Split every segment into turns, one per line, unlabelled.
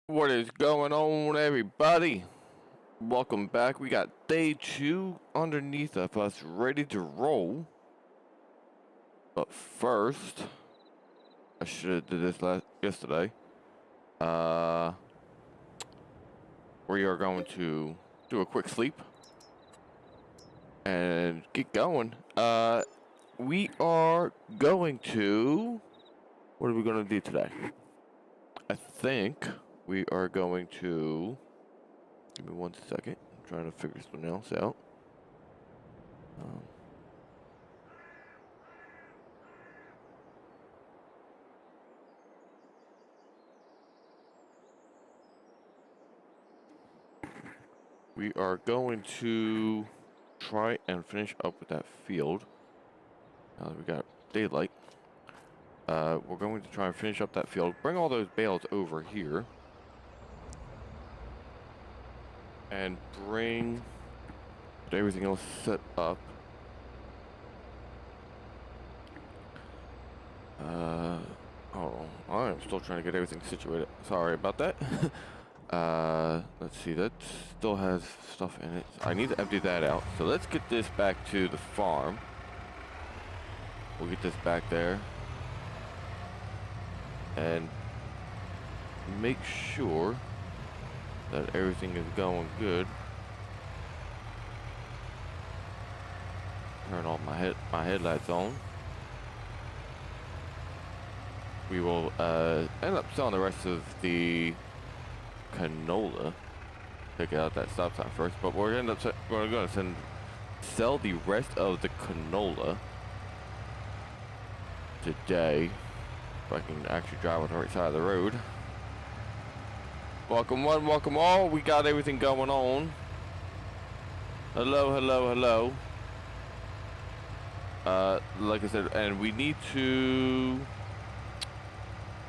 What is going on, everybody? Welcome back. We got day 2 underneath of us, ready to roll. But first, I should have did this yesterday. We are going to do a quick sleep and get going. We are going to. What are we going to do today? I think we are going to. Give me 1 second. I'm trying to figure something else out. We are going to try and finish up with that field. Now that we got daylight. We're going to try and finish up that field. Bring all those bales over here. And bring everything else set up. Oh, I'm still trying to get everything situated. Sorry about that. Let's see, that still has stuff in it. I need to empty that out. So let's get this back to the farm. We'll get this back there. And make sure that everything is going good. Turn all my headlights on. We will end up selling the rest of the canola. Take out that stop sign first, but we're going to sell the rest of the canola today. If I can actually drive on the right side of the road. Welcome one, welcome all. We got everything going on. Hello, hello, hello. Like I said, and we need to.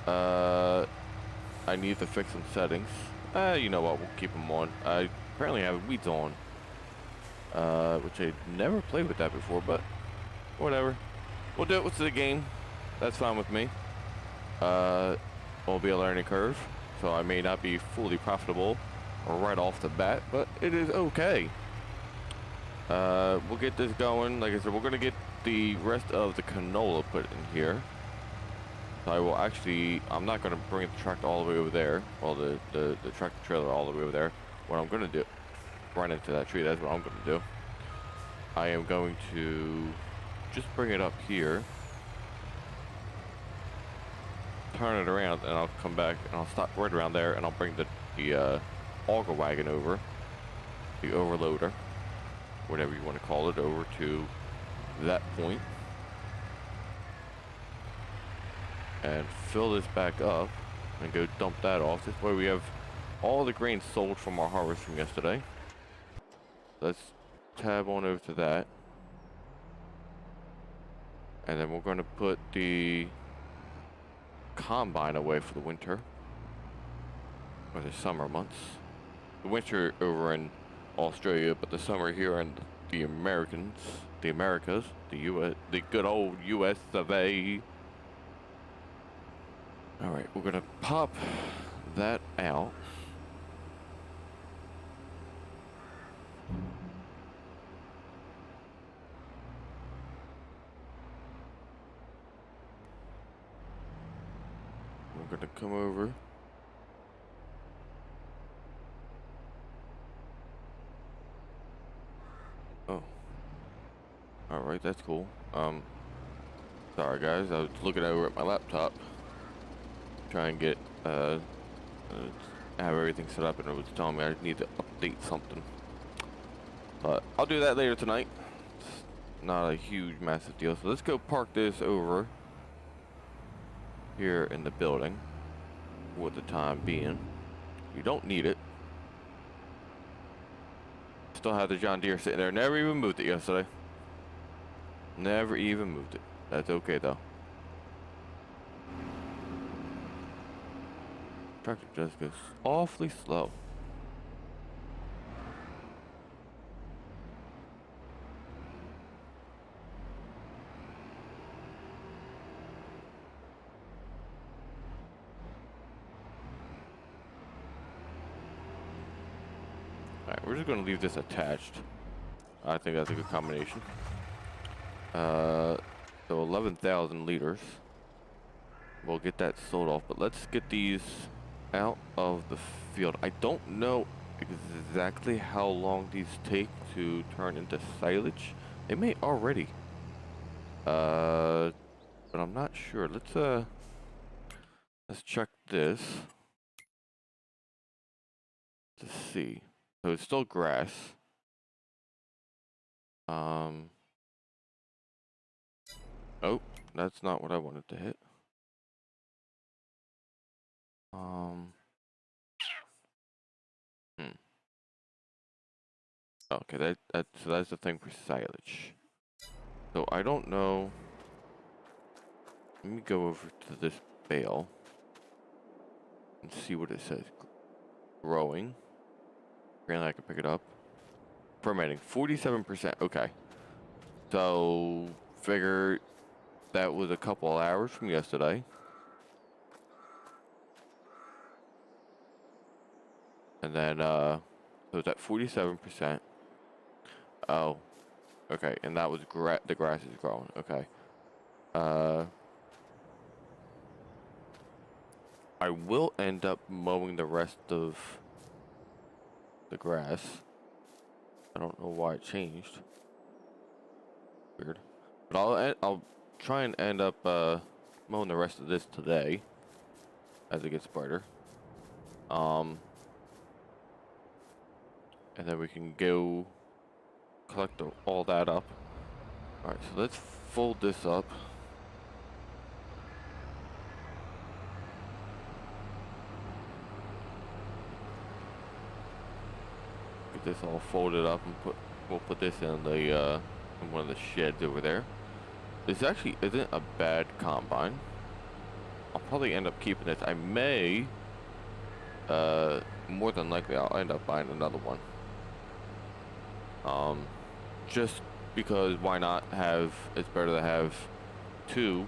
I need to fix some settings. You know what? We'll keep them on. I apparently have weeds on, which I never played with that before, but whatever. We'll do it with the game. That's fine with me. Will be a learning curve, so I may not be fully profitable right off the bat, but it is okay. We'll get this going. Like I said, we're gonna get the rest of the canola put in here. So I will actually, I'm not gonna bring the tractor all the way over there, well, the tractor trailer all the way over there. What I'm gonna do, run into that tree, that's what I'm gonna do. I am going to just bring it up here, turn it around, and I'll come back and I'll stop right around there, and I'll bring the auger wagon over, the overloader, whatever you want to call it, over to that point, and fill this back up and go dump that off. This way we have all the grain sold from our harvest from yesterday. Let's tab on over to that, and then we're going to put the combine away for the winter, or the summer months. The winter over in Australia, but the summer here in the Americas, the US, the good old US of A. All right, we're gonna pop that out. We're gonna come over. Oh. All right, that's cool. Sorry guys, I was looking over at my laptop, try and get have everything set up, and it was telling me I need to update something. But I'll do that later tonight. It's not a huge, massive deal. So let's go park this over here in the building for the time being. You don't need it. Still have the John Deere sitting there. Never even moved it yesterday. Never even moved it. That's okay though. Tractor just goes awfully slow. we're just gonna leave this attached. I think that's a good combination. So 11,000 liters. We'll get that sold off, but let's get these out of the field. I don't know exactly how long these take to turn into silage. They may already. But I'm not sure. Let's check this to see. So it's still grass. Oh, that's not what I wanted to hit. Okay, so that's the thing for silage. So I don't know. Let me go over to this bale and see what it says. Growing. Apparently I can pick it up. Fermenting, 47%. Okay. So figure that was a couple hours from yesterday. And then so it's at 47%. Oh. Okay, and that was the grass is growing. Okay. I will end up mowing the rest of the grass. I don't know why it changed. Weird. But I'll try and end up mowing the rest of this today as it gets brighter. And then we can go collect all that up. Alright, so let's fold this up. Get this all folded up and we'll put this in the in one of the sheds over there. This actually isn't a bad combine. I'll probably end up keeping this. I may more than likely I'll end up buying another one. Just because why not have, it's better to have two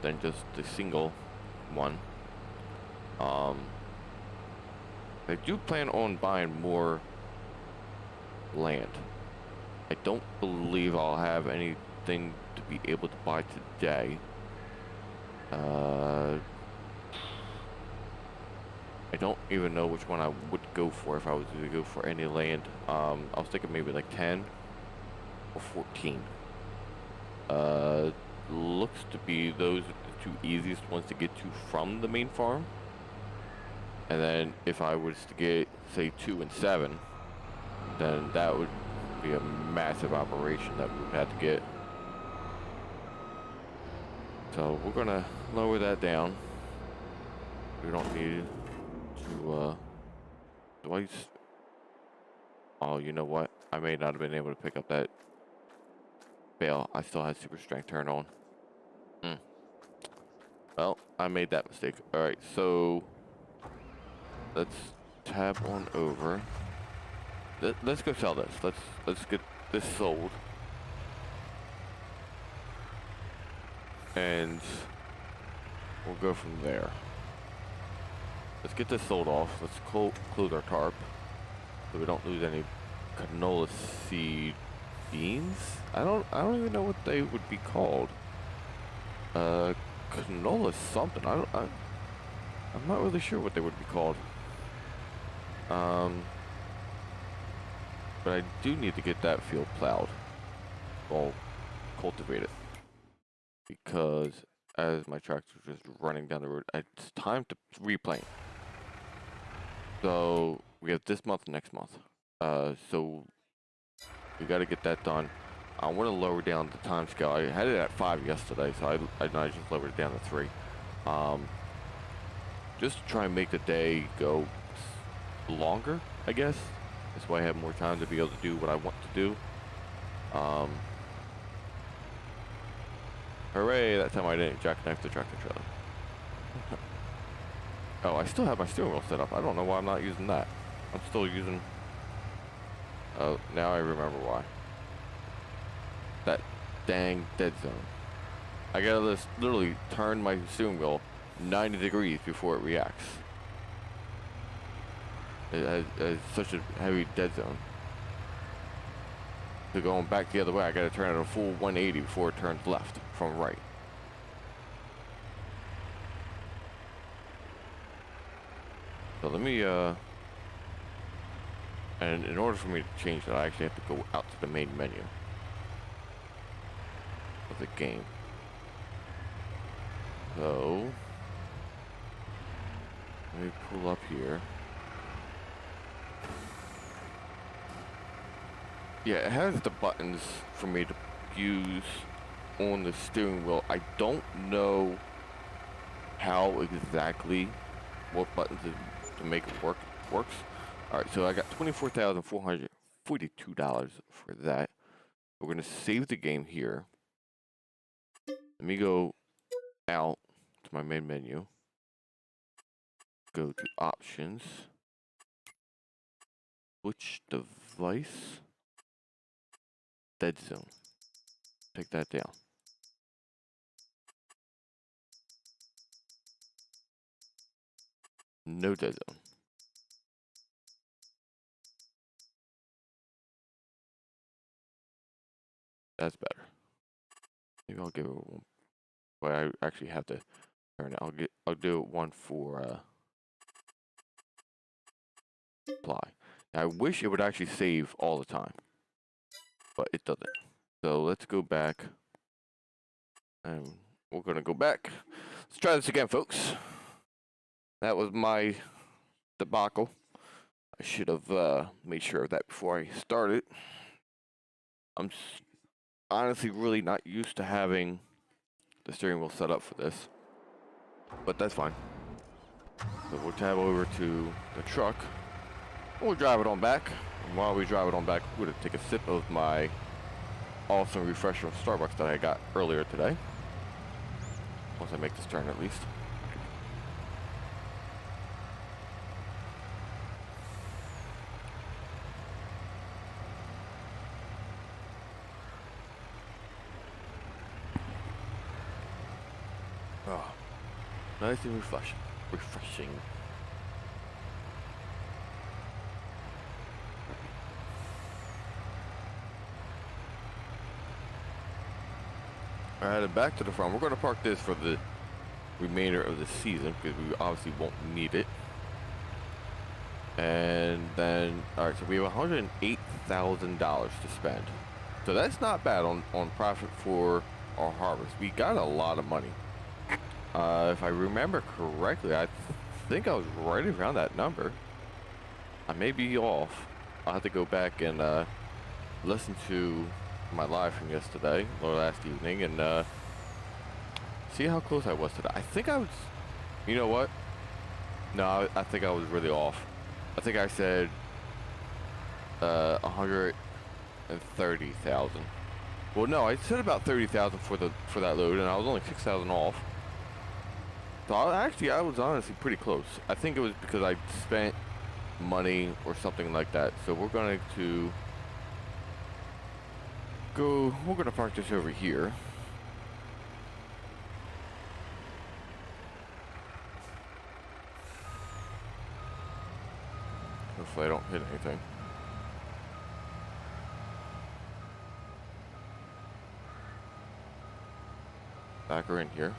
than just the single one. I do plan on buying more land. I don't believe I'll have anything to be able to buy today. I don't even know which one I would go for if I was to go for any land. I was thinking maybe like 10 or 14. Looks to be those are the two easiest ones to get to from the main farm. And then if I was to get, say, 2 and 7, then that would be a massive operation that we would have to get. So we're gonna lower that down. We don't need to, oh, you know what? I may not have been able to pick up that bale. I still had super strength turned on. Well, I made that mistake. Alright, so let's tab on over. Let's go sell this. Let's get this sold. And we'll go from there. Let's get this sold off. Let's close our tarp so we don't lose any canola seed beans. I don't even know what they would be called. Canola something. I'm not really sure what they would be called. But I do need to get that field plowed. Well, cultivated. Because as my tractor's just running down the road, it's time to replant. So we have this month and next month. So we got to get that done. I want to lower down the time scale. I had it at 5 yesterday, so I just lowered it down to 3. Just to try and make the day go longer, I guess. This way I have more time to be able to do what I want to do. Hooray, that time I didn't jackknife the tractor trailer. Oh, I still have my steering wheel set up. I don't know why I'm not using that. I'm still using... Oh, now I remember why. That dang dead zone. I gotta literally turn my steering wheel 90 degrees before it reacts. It has such a heavy dead zone. So going back the other way, I gotta turn it a full 180 before it turns left from right. So let me, and in order for me to change that, I actually have to go out to the main menu of the game. So, let me pull up here. Yeah, it has the buttons for me to use on the steering wheel. I don't know how exactly what buttons to make it works. All right, so I got $24,442 for that. We're gonna save the game here. Let me go out to my main menu. Go to options. Switch device. Dead zone. Take that down. No dead zone. That's better. Maybe I'll give it one. But I actually have to turn it. I'll do it one for apply. Now, I wish it would actually save all the time, but it doesn't. So let's go back. And we're gonna go back. Let's try this again, folks. That was my debacle. I should have made sure of that before I started. I'm honestly really not used to having the steering wheel set up for this, but that's fine. So we'll tab over to the truck. We'll drive it on back. And while we drive it on back, we're gonna take a sip of my awesome refresher from Starbucks that I got earlier today. Once I make this turn, at least. Oh, nice and refreshing. Alright, and back to the front. We're going to park this for the remainder of the season because we obviously won't need it. And then, alright, so we have $108,000 to spend. So that's not bad on profit for our harvest. We got a lot of money. If I remember correctly, I think I was right around that number. I may be off. I'll have to go back and listen to my live from yesterday or last evening and see how close I was to that. I think I was, you know what? No, I think I was really off. I think I said 130,000. Well, no, I said about 30,000 for that load, and I was only 6,000 off. So I was honestly pretty close. I think it was because I spent money or something like that. So we're going to go. We're going to park this over here. Hopefully I don't hit anything. Back her in here.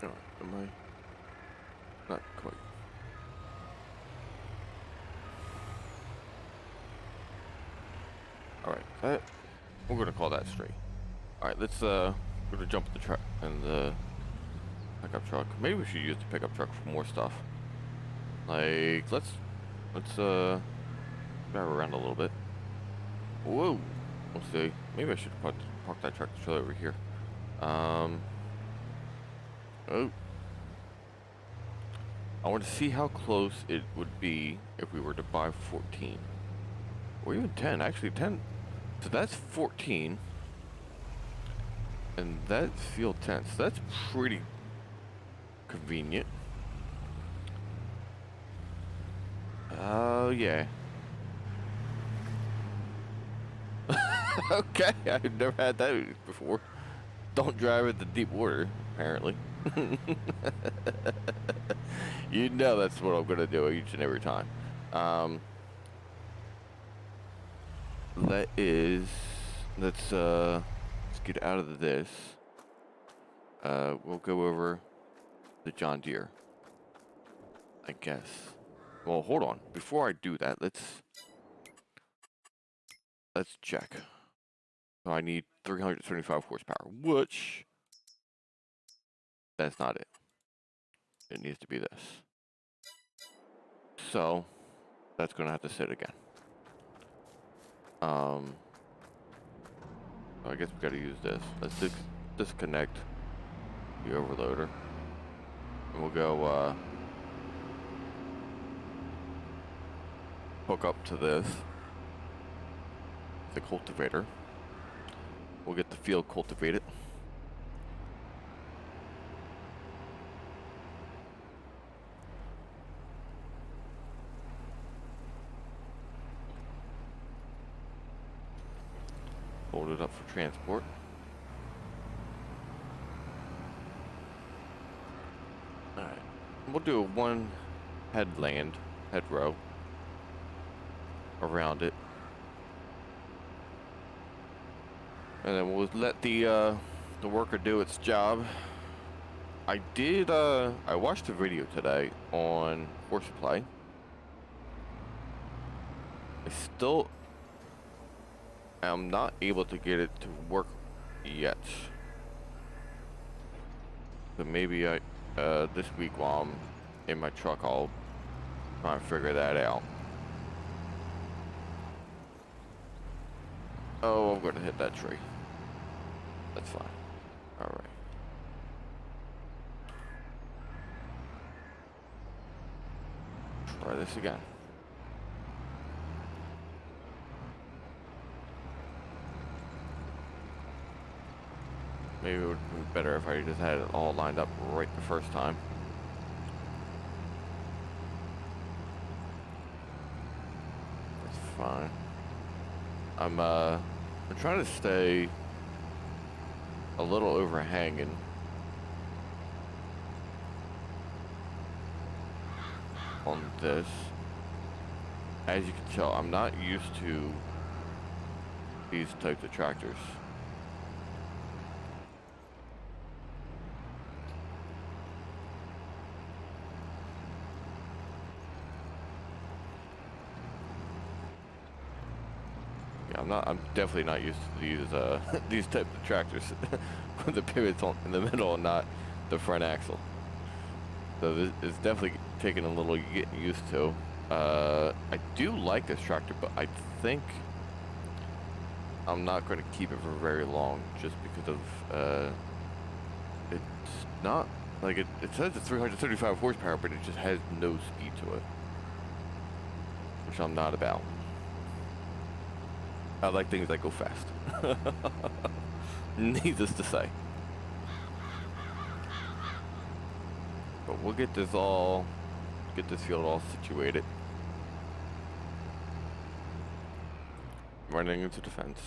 Alright, am I? Not quite. Alright, we're gonna call that straight. Alright, let's we're gonna jump in the truck and the pickup truck. Maybe we should use the pickup truck for more stuff. Like let's drive around a little bit. Whoa. We'll see. Maybe I should park that tractor trailer over here. Oh. I want to see how close it would be if we were to buy 14. Or even 10. Actually, 10. So that's 14. And that's field 10. So that's pretty convenient. Oh, yeah. Okay, I've never had that before. Don't drive into deep water, apparently. You know that's what I'm gonna do each and every time. Um, that is, let's get out of this. We'll go over the John Deere, I guess. Well, hold on. Before I do that, let's check. So I need 375 horsepower, which that's not it. It needs to be this. So that's gonna have to sit again. I guess we gotta use this. Let's disconnect the overloader. And we'll go hook up to this, the cultivator. We'll get the field cultivated. Hold it up for transport. Alright. We'll do a one hedrow around it. And then we'll let the worker do its job. I watched a video today on horseplay. I still am not able to get it to work yet. But maybe this week while I'm in my truck, I'll try and figure that out. Oh, I'm gonna hit that tree. That's fine. Alright. Try this again. Maybe it would be better if I just had it all lined up right the first time. That's fine. I'm trying to stay a little overhanging. On this. As you can tell, I'm not used to these types of tractors. I'm definitely not used to these these types of tractors with the pivots in the middle and not the front axle. So this is definitely taking a little getting used to. I do like this tractor, but I think I'm not going to keep it for very long just because of it's not like it says it's 335 horsepower, but it just has no speed to it, which I'm not about. I like things that go fast. Needless to say. But we'll get this field all situated. Running into the fence.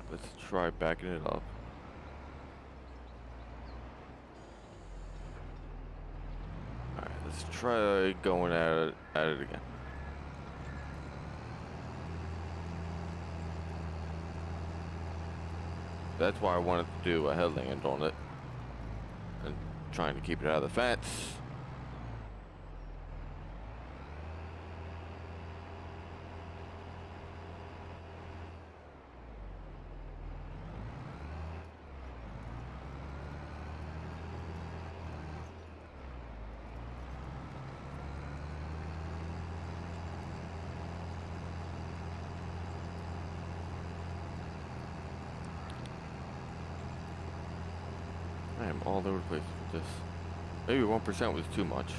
Let's try backing it up. Alright, let's try going at it again. That's why I wanted to do a headland on it. And trying to keep it out of the fence. I am all over the place with this. Maybe 1% was too much.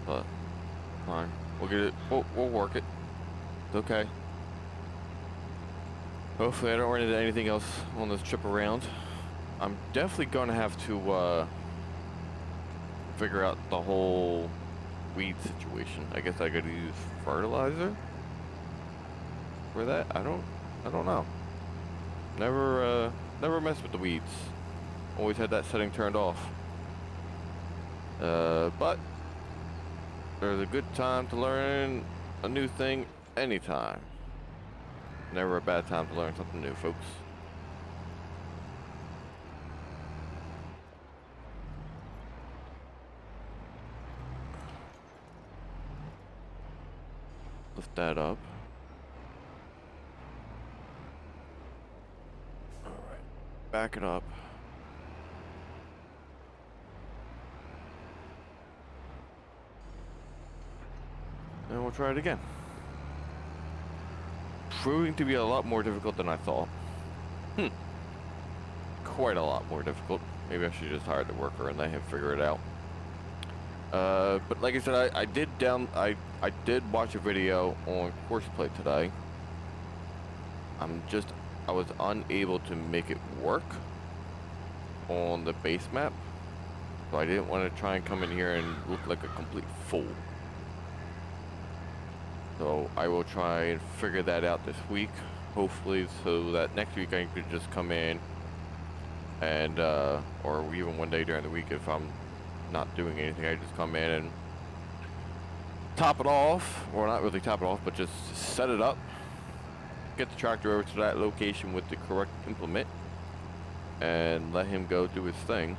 but fine. We'll get it. We'll work it. It's okay. Hopefully I don't run into anything else on this trip around. I'm definitely going to have to figure out the whole weed situation. I guess I could use fertilizer for that. I don't know. Never messed with the weeds. Always had that setting turned off. But there's a good time to learn a new thing anytime. Never a bad time to learn something new, folks. Lift that up. Alright. Back it up. And we'll try it again. Proving to be a lot more difficult than I thought. Quite a lot more difficult. Maybe I should just hire the worker and let him figure it out. But like I said, I did watch a video on Courseplay today. I was unable to make it work on the base map. So I didn't want to try and come in here and look like a complete fool. So I will try and figure that out this week, hopefully, so that next week I could just come in and, or even one day during the week if I'm not doing anything, I just come in and top it off, or not really top it off, but just set it up, get the tractor over to that location with the correct implement, and let him go do his thing.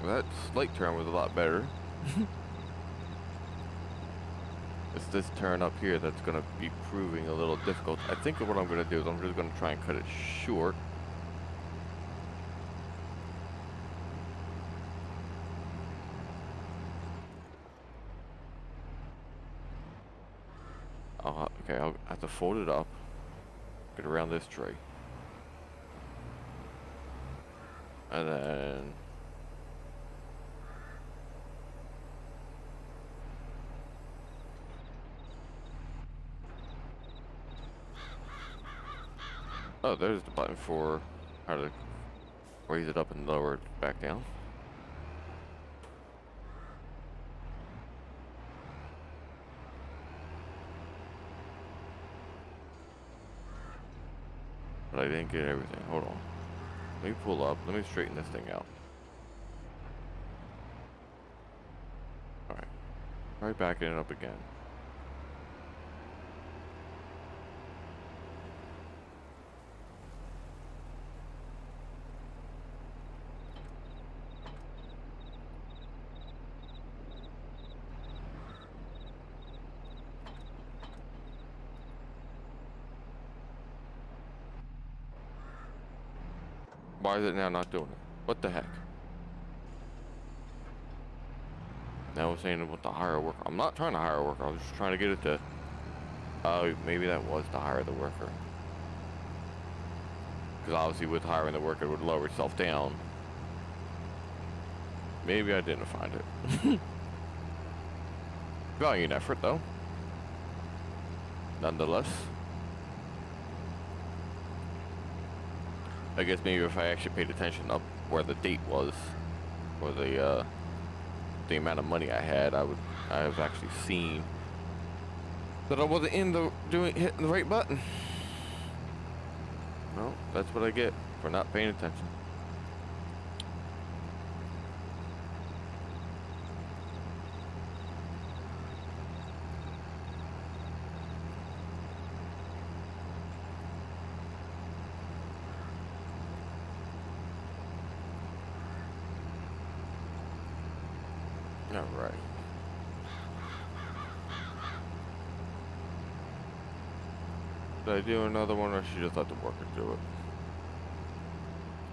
Well, that slight turn was a lot better. It's this turn up here that's going to be proving a little difficult. I think what I'm going to do is I'm just going to try and cut it short. Okay, I'll have to fold it up, get around this tree. And then oh, there's the button for how to raise it up and lower it back down. But I didn't get everything. Hold on. Let me pull up. Let me straighten this thing out. Alright. Try backing it up again. Why is it now not doing it? What the heck? Now it's saying about to hire a worker. I'm not trying to hire a worker. I was just trying to get it to... Oh, maybe that was to hire the worker. Because obviously with hiring the worker, it would lower itself down. Maybe I didn't find it. Valiant effort, though. Nonetheless. I guess maybe if I actually paid attention up where the date was, or the amount of money I had, I have actually seen that I wasn't hitting the right button. Well, that's what I get for not paying attention. Alright. Did I do another one, or should I just let the worker do it?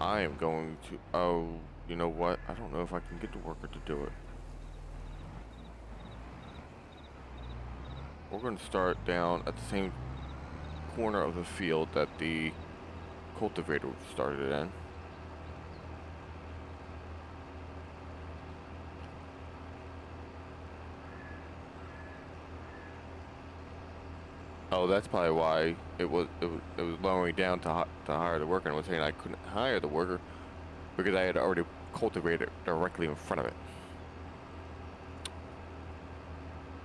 I am going to... Oh, you know what? I don't know if I can get the worker to do it. We're going to start down at the same corner of the field that the cultivator started in. Oh, that's probably why it was lowering down to hire the worker, and was saying I couldn't hire the worker because I had already cultivated directly in front of it.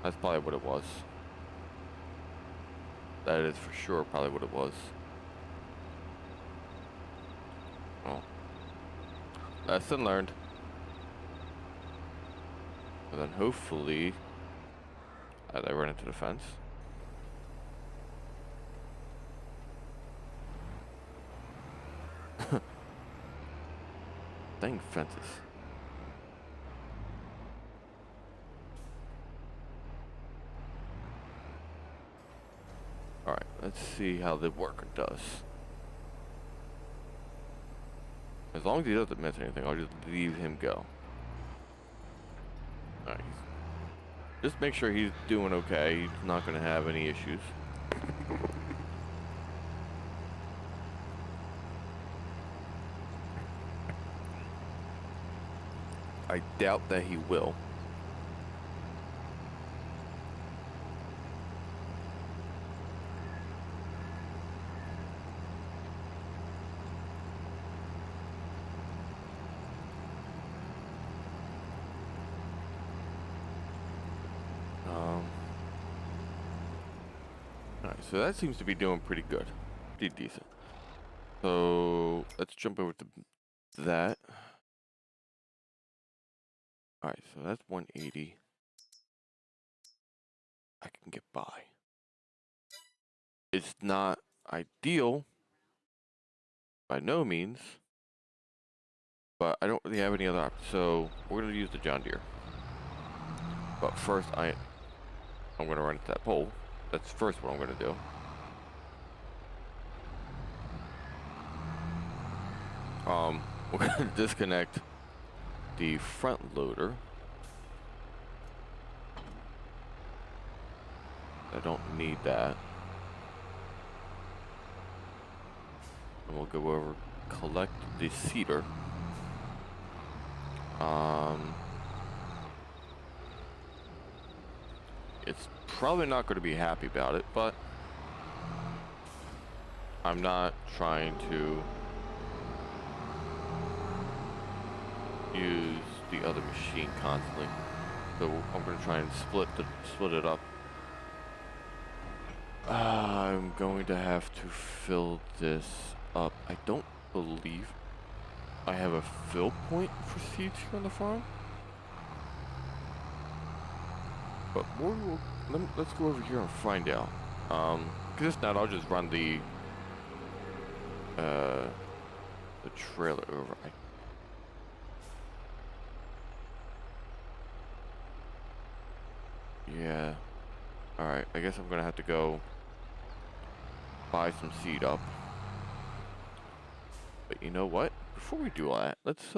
That's probably what it was. That is for sure probably what it was. Well, lesson learned. And then hopefully, as I run into the fence. Dang fences. Alright, let's see how the worker does. As long as he doesn't miss anything, I'll just leave him go. Alright. Just make sure he's doing okay. He's not going to have any issues. I doubt that he will. Alright, so that seems to be doing pretty good. Pretty decent. So, let's jump over to that. Alright, so that's 180. I can get by. It's not ideal, by no means, but I don't really have any other options. So, we're going to use the John Deere. But first, I'm going to run into that pole. That's first what I'm going to do. We're going to disconnect the front loader. I don't need that. And we'll go over, collect the seeder. It's probably not going to be happy about it, but I'm not trying to use the other machine constantly. So I'm going to try and split it up. I'm going to have to fill this up. I don't believe I have a fill point for seeds here on the farm. But let's go over here and find out. Because if not, I'll just run the trailer over. Yeah. Alright, I guess I'm gonna have to go buy some seed up. But you know what? Before we do all that, let's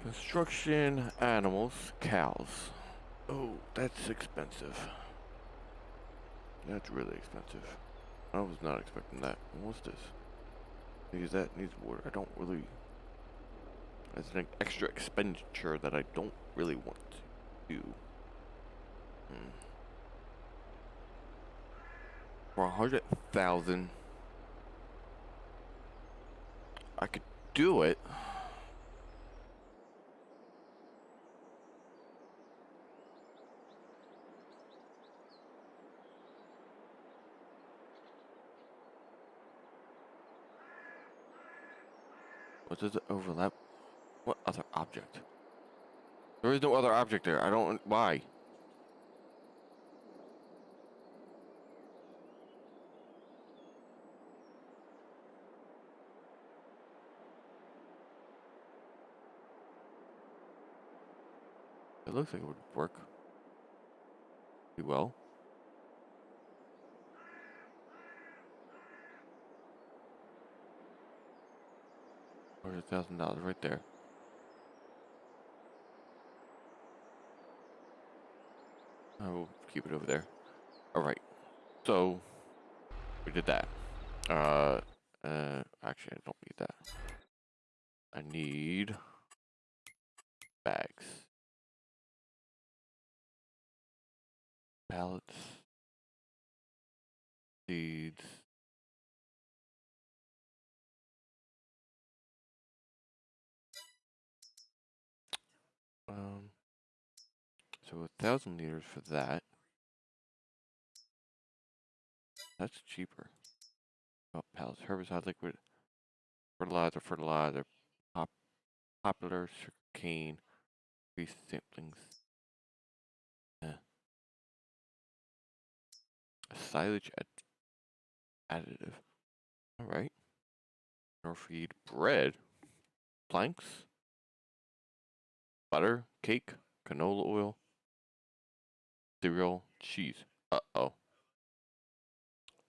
construction, animals, cows. Oh, that's expensive. That's really expensive. I was not expecting that. What's this? Because that needs water. I don't really... That's an extra expenditure that I don't really want to do. For 100,000, I could do it. What does it overlap? What other object? There is no other object there. I don't... Why? It looks like it would work pretty well. $100,000 right there. I will keep it over there. All right. So we did that. Actually, I don't need that. I need bags. pallets, seeds. So 1,000 liters for that. That's cheaper. Oh, pallets, herbicide, liquid, fertilizer, popular, sugar cane, grease samplings. Silage additive. All right. Or feed bread, planks, butter, cake, canola oil, cereal, cheese. Uh-oh.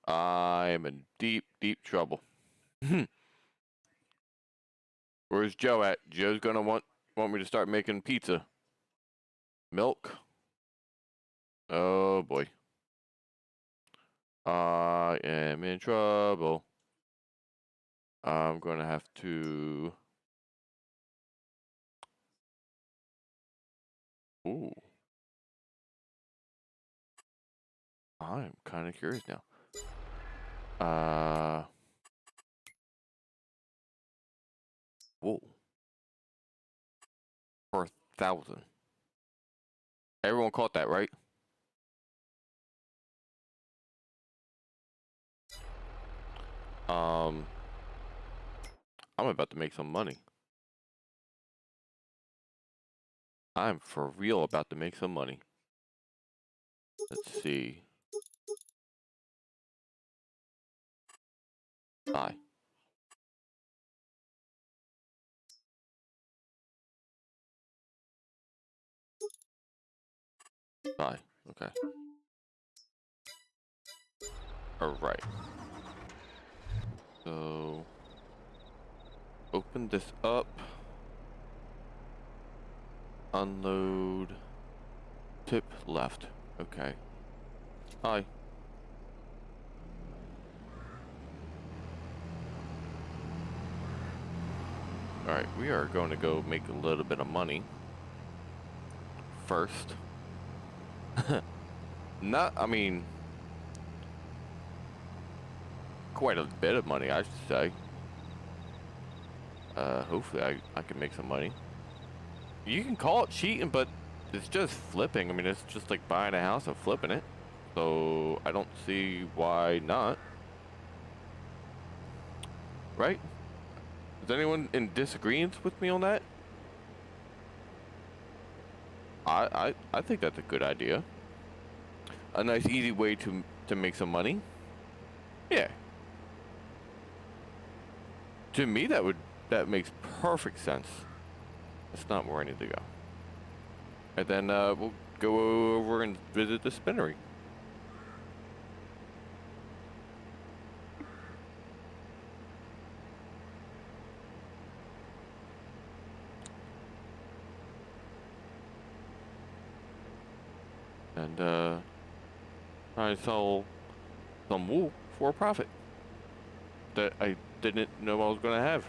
I'm in deep, deep trouble. Where's Joe at? Joe's gonna want me to start making pizza. Milk. Oh boy. I am in trouble. I'm gonna have to. Ooh. I'm kind of curious now. Whoa. 4,000. Everyone caught that, right? I'm about to make some money. I'm for real about to make some money. Let's see. Buy. Buy. Okay. Alright. So open this up. Unload. Tip left. Okay. Hi. Alright, we are going to go make a little bit of money. First. I mean, quite a bit of money, I should say. Hopefully I can make some money. You can call it cheating, but it's just flipping. I mean, it's just like buying a house and flipping it. So I don't see why not. Right? Is anyone in disagreement with me on that? I think that's a good idea. A nice, easy way to make some money. Yeah. To me, that makes perfect sense. That's not where I need to go. And then we'll go over and visit the spinnery. And I sell some wool for a profit that I didn't know I was gonna have.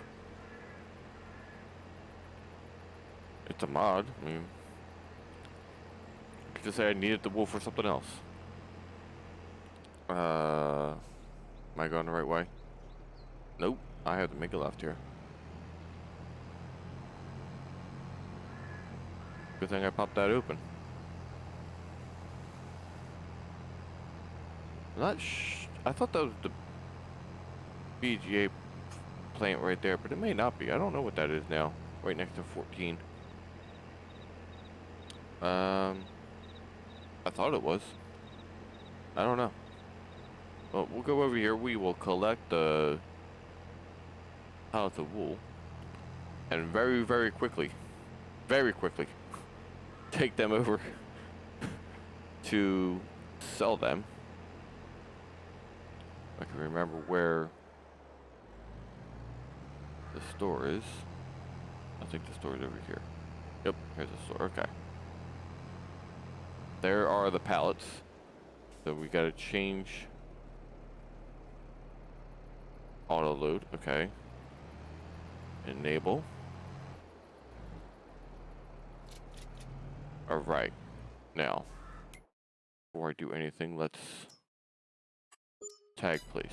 It's a mod. I mean, I could just say I needed the wool for something else. Am I going the right way? Nope. I have to make a left here. Good thing I popped that open. I thought that was the BGA plant right there, but it may not be. I don't know what that is now. Right next to 14. I thought it was. I don't know. Well, we'll go over here. We will collect the pallets of wool. And very, very quickly, take them over to sell them. I can remember where the store is. I think the store is over here. Yep, here's the store. Okay. There are the pallets. So we gotta change auto load. Okay. Enable. Alright. Now, before I do anything, let's tag place.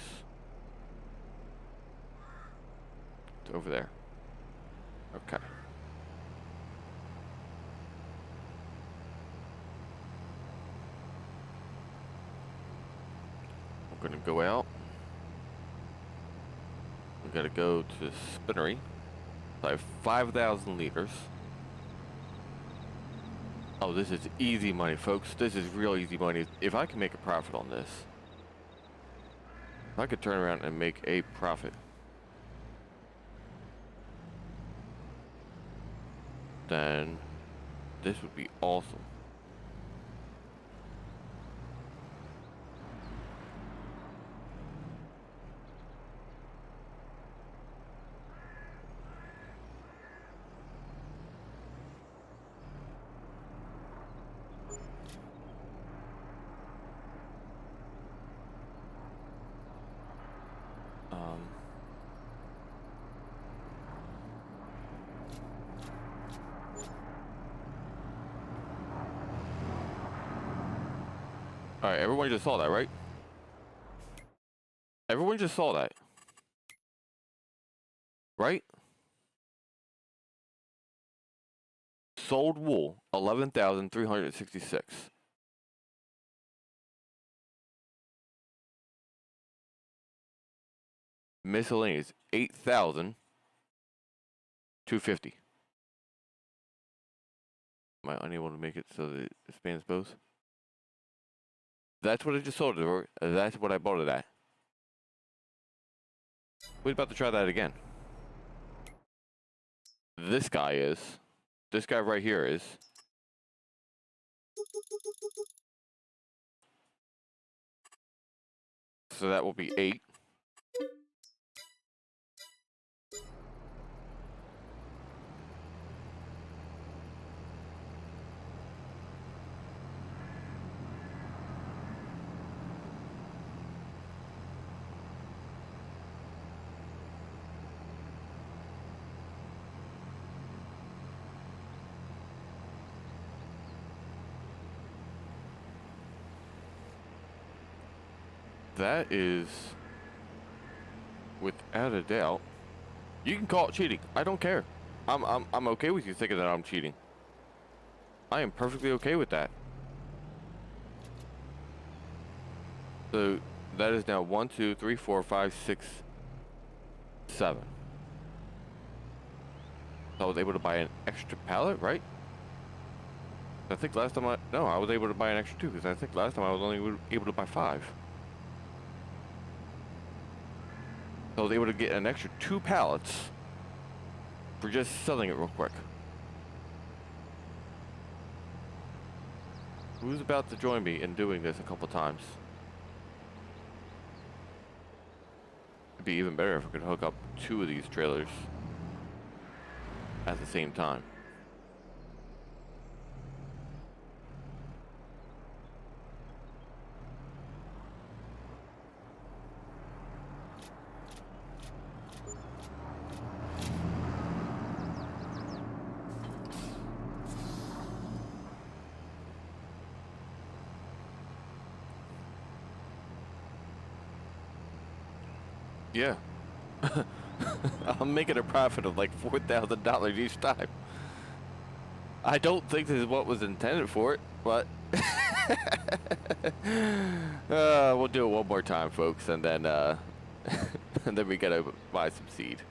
It's over there. Okay. I'm gonna go out. We gotta go to the spinnery. I have 5,000 liters. Oh, this is easy money, folks. This is real easy money. If I can make a profit on this, if I could turn around and make a profit, then this would be awesome. All right, everyone just saw that, right? Everyone just saw that, right? Sold wool, 11,366. Miscellaneous, 8,250. Am I unable to make it so that it spans both? That's what I just sold it for. That's what I bought it at. We're about to try that again. This guy right here is. So that will be 8. That is, without a doubt, you can call it cheating. I don't care. I'm okay with you thinking that I'm cheating. I am perfectly okay with that. So that is now 1, 2, 3, 4, 5, 6, 7. So I was able to buy an extra pallet, right? I think last time I was able to buy an extra 2 because I think last time I was only able to buy 5. So I was able to get an extra 2 pallets for just selling it real quick. Who's about to join me in doing this a couple times? It'd be even better if I could hook up 2 of these trailers at the same time. Yeah. I'm making a profit of like $4,000 each time. I don't think this is what was intended for it, but we'll do it one more time, folks, and then and then we gotta buy some seed.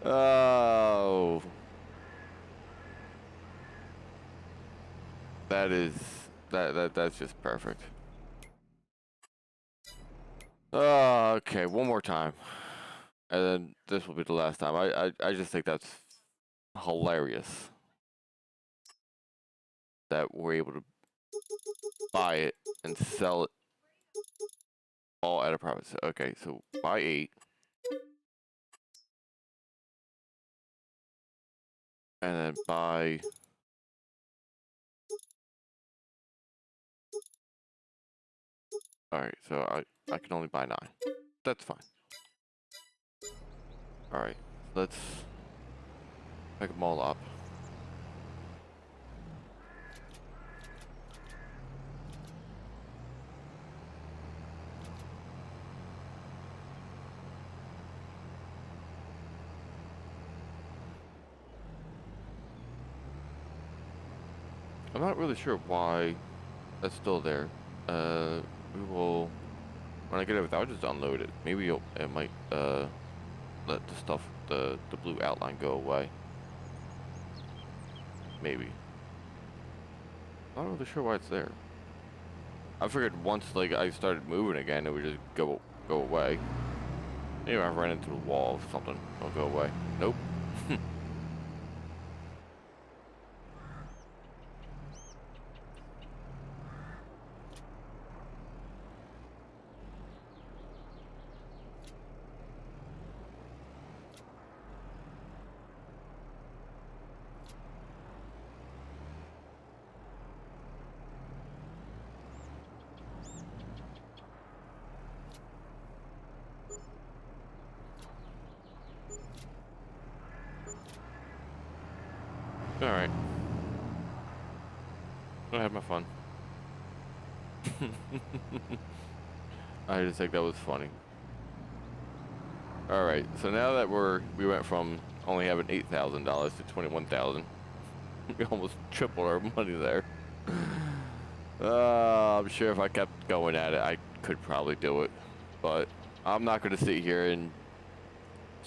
Oh, that's just perfect. Okay, one more time, and then this will be the last time. I just think that's hilarious that we're able to buy it and sell it all at a profit. So, okay, so buy 8, and then buy. All right, so I can only buy 9. That's fine. All right, let's pick them all up. I'm not really sure why that's still there. We will, when I get everything, I'll just unload it. Maybe it might, let the stuff, the blue outline go away. Maybe. Not really sure why it's there. I figured once, like, I started moving again, it would just go away. Maybe I ran into the wall or something. It'll go away. Nope. Alright. I had my fun. I just think that was funny. Alright, so now that we went from only having $8,000 to $21,000. We almost tripled our money there. I'm sure if I kept going at it, I could probably do it. But I'm not going to sit here and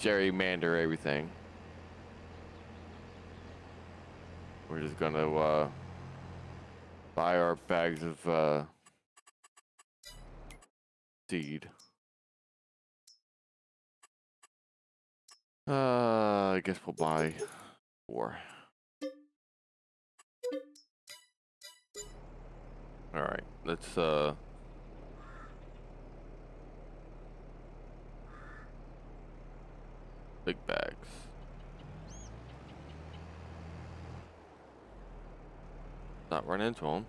gerrymander everything. We're just going to buy our bags of seed. I guess we'll buy 4. Alright, let's big bags. Not run into them.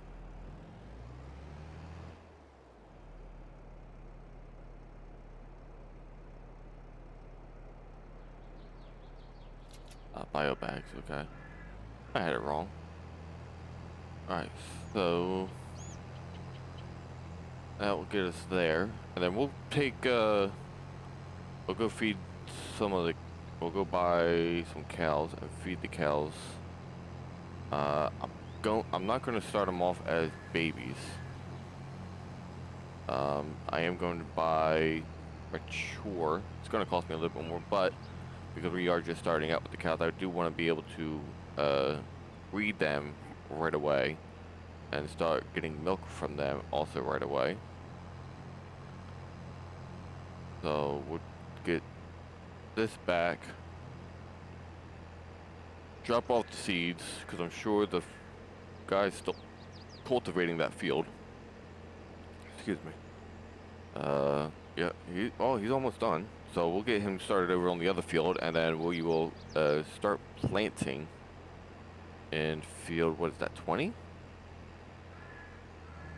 Bio bags, okay. I had it wrong. Alright, so that will get us there. And then we'll take, we'll go feed some of the, we'll go buy some cows and feed the cows. I'm not going to start them off as babies. I am going to buy mature. It's going to cost me a little bit more, but because we are just starting out with the cows, I do want to be able to breed them right away and start getting milk from them also right away. So we'll get this back, drop off the seeds, because I'm sure the guy's still cultivating that field. Excuse me. Yeah, he's almost done. So we'll get him started over on the other field, and then we will start planting in field, what is that, 20?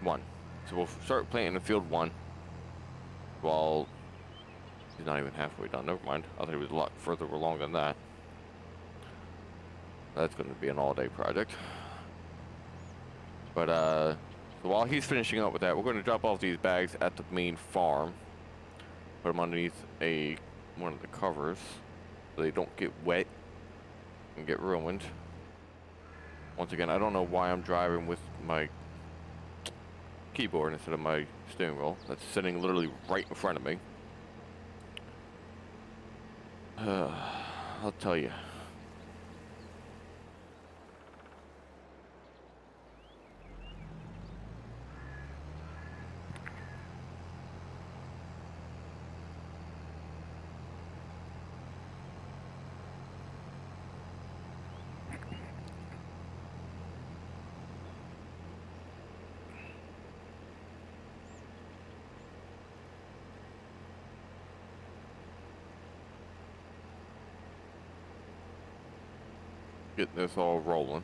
1. So we'll start planting in field 1 while he's not even halfway done. Never mind. I thought he was a lot further along than that. That's going to be an all-day project. But so while he's finishing up with that, we're going to drop off these bags at the main farm. Put them underneath one of the covers so they don't get wet and get ruined. Once again, I don't know why I'm driving with my keyboard instead of my steering wheel. That's sitting literally right in front of me. I'll tell you. Getting this all rolling.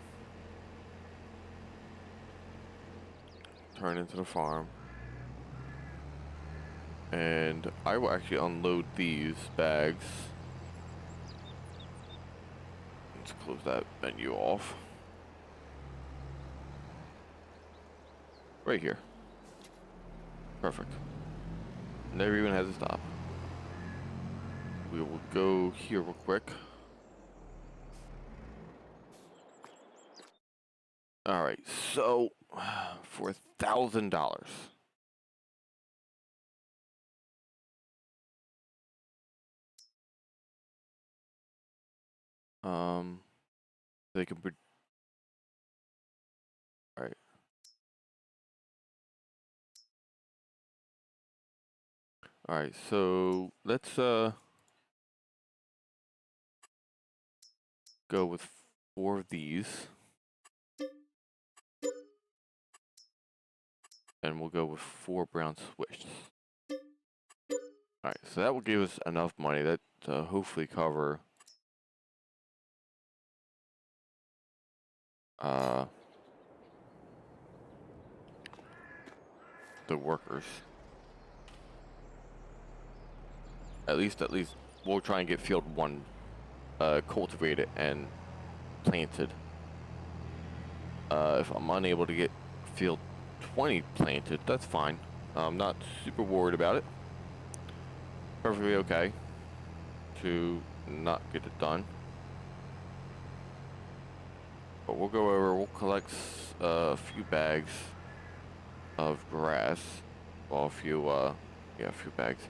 Turn into the farm. And I will actually unload these bags. Let's close that menu off. Right here. Perfect. Never even had to stop. We will go here real quick. All right, so for $1,000. They can. All right. All right. So let's go with 4 of these, and we'll go with 4 brown swish. All right. So that will give us enough money that to hopefully cover the workers. At least we'll try and get field 1 cultivated and planted. If I'm unable to get field 20 planted, that's fine. I'm not super worried about it. Perfectly okay to not get it done. But we'll go over, we'll collect a few bags of grass. Well, a few bags.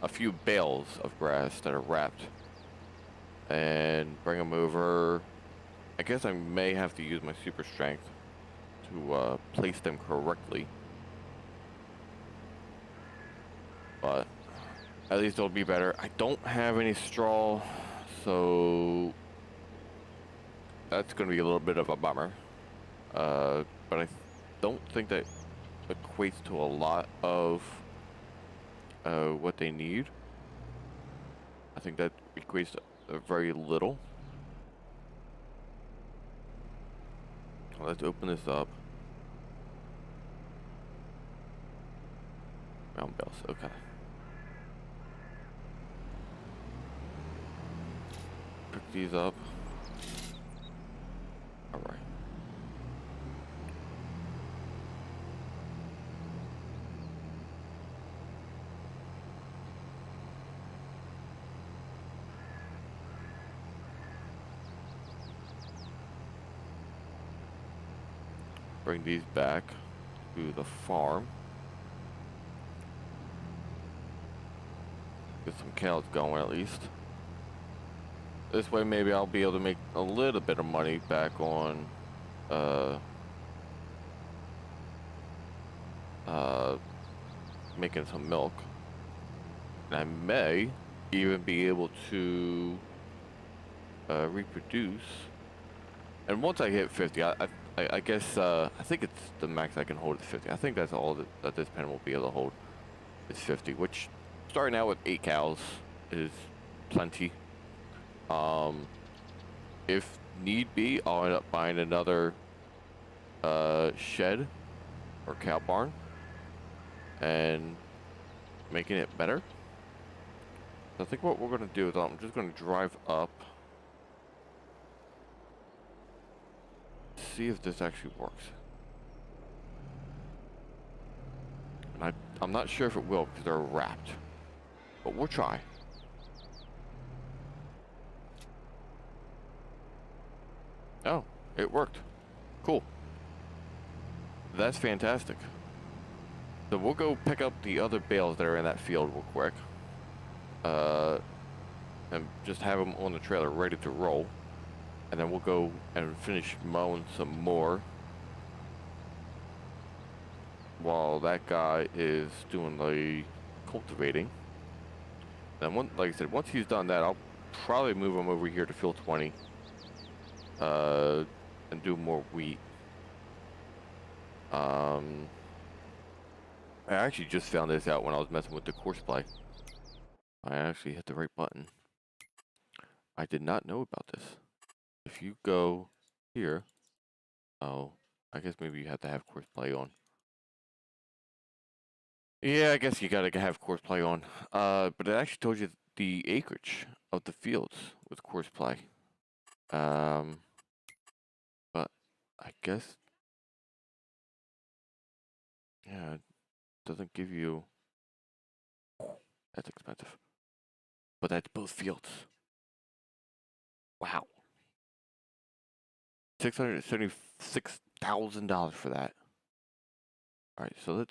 A few bales of grass that are wrapped. And bring them over. I guess I may have to use my super strength to place them correctly. But at least it'll be better. I don't have any straw, so that's going to be a little bit of a bummer. But I don't think that equates to a lot of what they need. I think that equates to very little. Let's open this up. Round bells, okay. Pick these up. Alright. Bring these back to the farm. Get some cows going at least. This way maybe I'll be able to make a little bit of money back on making some milk. And I may even be able to reproduce. And once I hit 50, I guess I think it's the max I can hold is 50. I think that's all that this pen will be able to hold is 50, which starting out with 8 cows is plenty. If need be, I'll end up buying another shed or cow barn and making it better. So I think what we're going to do is I'm just going to drive up, see if this actually works. And I'm not sure if it will because they're wrapped, but we'll try. Oh, it worked. Cool. That's fantastic. So we'll go pick up the other bales that are in that field real quick. And just have them on the trailer ready to roll. And then we'll go and finish mowing some more while that guy is doing the cultivating. Then like I said, once he's done that, I'll probably move him over here to field 20 and do more wheat. I actually just found this out when I was messing with the course play. I actually hit the right button. I did not know about this. If you go here, oh, I guess maybe you have to have course play on. Yeah, I guess you gotta have course play on. But it actually told you the acreage of the fields with course play. But I guess, yeah, it doesn't give you. That's expensive. But that's both fields. Wow. $85,000 for that. All right, so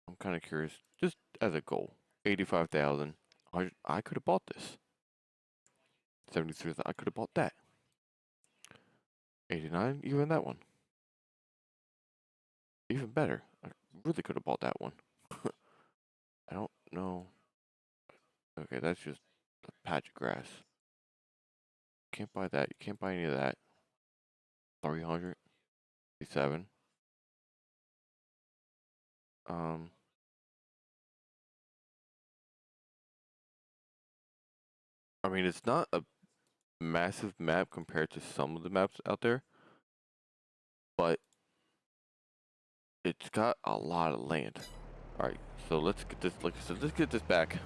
I'm kind of curious, just as a goal, 85,000. I could have bought this. 73,000. I could have bought that. 89, even that one. Even better. I really could have bought that one. I don't know. Okay, that's just a patch of grass. Can't buy that. You can't buy any of that. 307. I mean, it's not a massive map compared to some of the maps out there, but it's got a lot of land. All right, so let's get this. Like I said, let's get this back.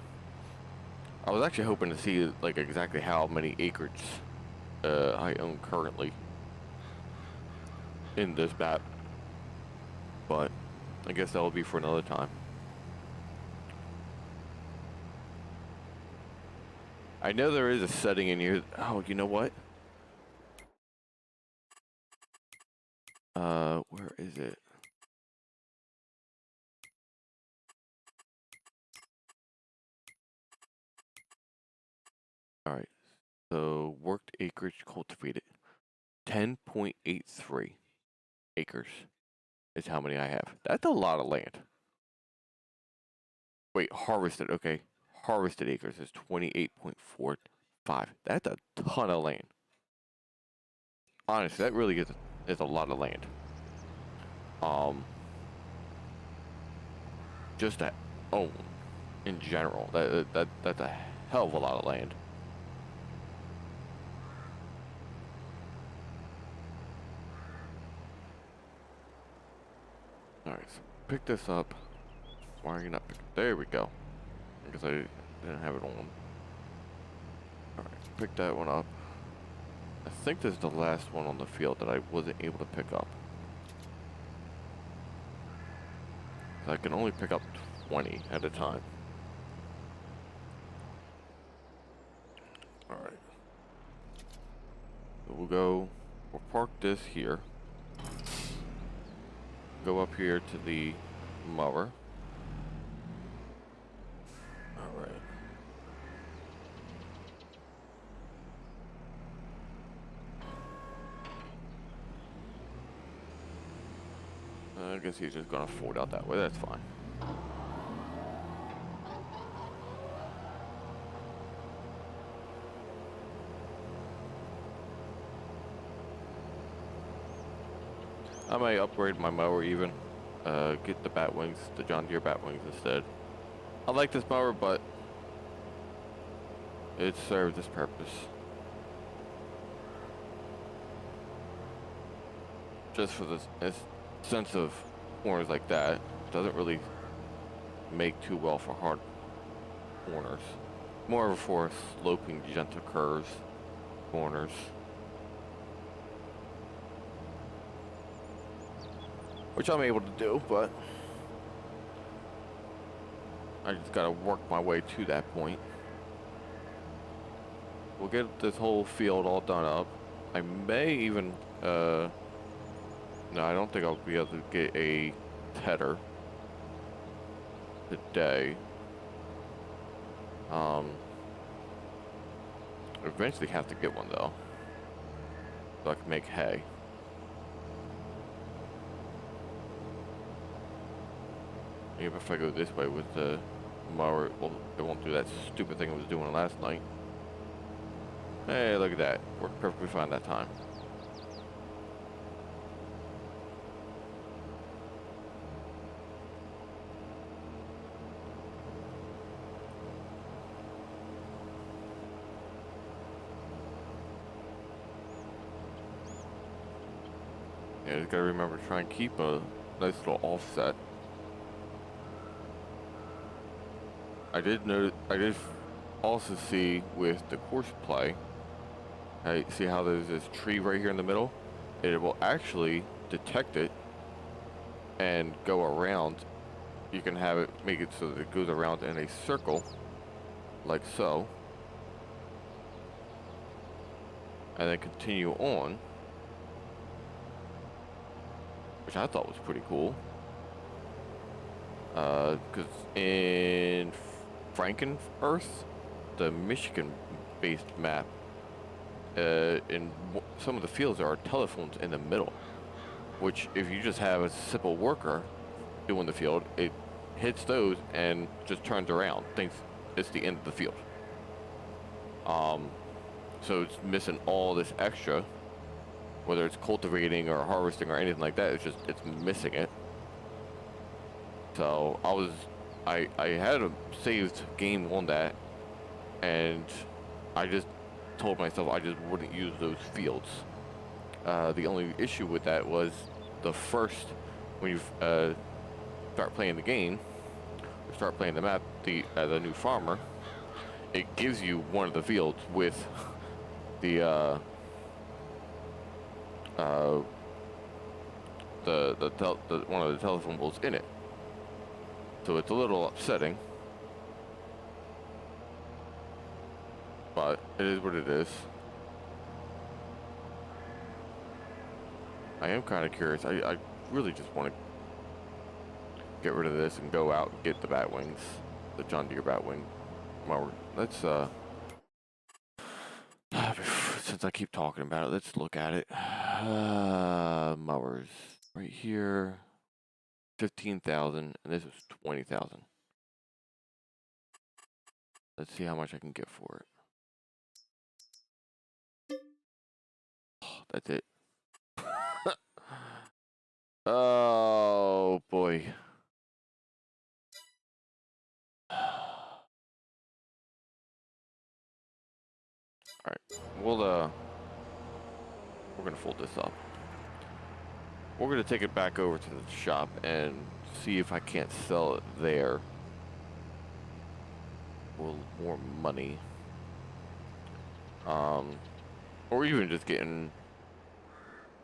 I was actually hoping to see like exactly how many acres I own currently in this map, but I guess that will be for another time. I know there is a setting in here. Oh, you know what? Where is it? All right. So worked acreage cultivated, 10.83 acres is how many I have. That's a lot of land. Wait, harvested. Okay, harvested acres is 28.45. That's a ton of land. Honestly, that really is a lot of land. Just that own in general. That's a hell of a lot of land. All right, so pick this up. Why are you not picking? There we go. Because I didn't have it on. All right, pick that one up. I think this is the last one on the field that I wasn't able to pick up. I can only pick up 20 at a time. Alright. So we'll park this here. Go up here to the mower. Alright. I guess he's just gonna fold out that way, that's fine. I might upgrade my mower even. Get the Batwings, the John Deere Batwings instead. I like this mower, but it serves its purpose. Just for this sense of corners like that, doesn't really make too well for hard corners. More for sloping, gentle curves, corners. Which I'm able to do, but I just gotta work my way to that point. We'll get this whole field all done up. I may even, no, I don't think I'll be able to get a header today. Eventually have to get one though, so I can make hay. Maybe if I go this way with the mower, well, it won't do that stupid thing it was doing last night. Hey, look at that. Worked perfectly fine that time. Yeah, just gotta remember to try and keep a nice little offset. I did also see with the course play, see how there's this tree right here in the middle? It will actually detect it and go around. You can have it, make it so that it goes around in a circle, like so. And then continue on. which I thought was pretty cool. Because in Franken-Earth, the Michigan-based map, in some of the fields there are telephones in the middle, which if you just have a simple worker doing the field, it hits those and just turns around, thinks it's the end of the field. So it's missing all this extra, whether it's cultivating or harvesting or anything like that. It's missing it. So I had a saved game on that, and I just told myself I just wouldn't use those fields. The only issue with that was when you start playing the game, or start playing the map, the new farmer, it gives you one of the fields with the one of the telephone poles in it. So it's a little upsetting, but it is what it is. I am kind of curious. I really just want to get rid of this and go out and get the Batwings, the John Deere Batwing. Well, let's since I keep talking about it, let's look at it. Mowers right here. 15,000, and this was 20,000. Let's see how much I can get for it. Oh, that's it. Oh boy. Alright, we're gonna fold this up. We're gonna take it back over to the shop and see if I can't sell it there for more money. Or even just getting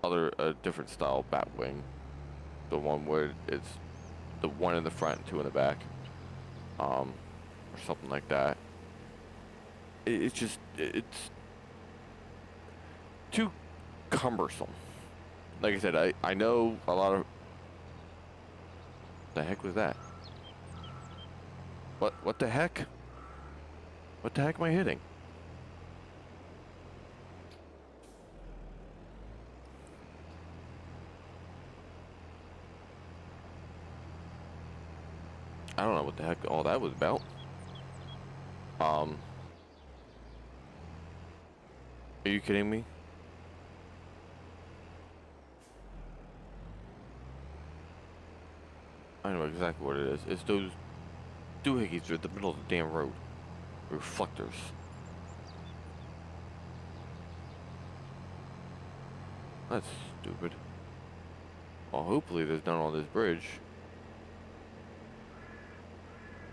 other different style Batwing. The one where it's the one in the front and two in the back. Or something like that. It's too cumbersome. Like I said, I know a lot of... The heck was that? What the heck? What the heck am I hitting? I don't know what the heck all that was about. Are you kidding me? I know exactly what it is. It's those doohickeys at the middle of the damn road. Reflectors. That's stupid. Well, hopefully there's none on this bridge.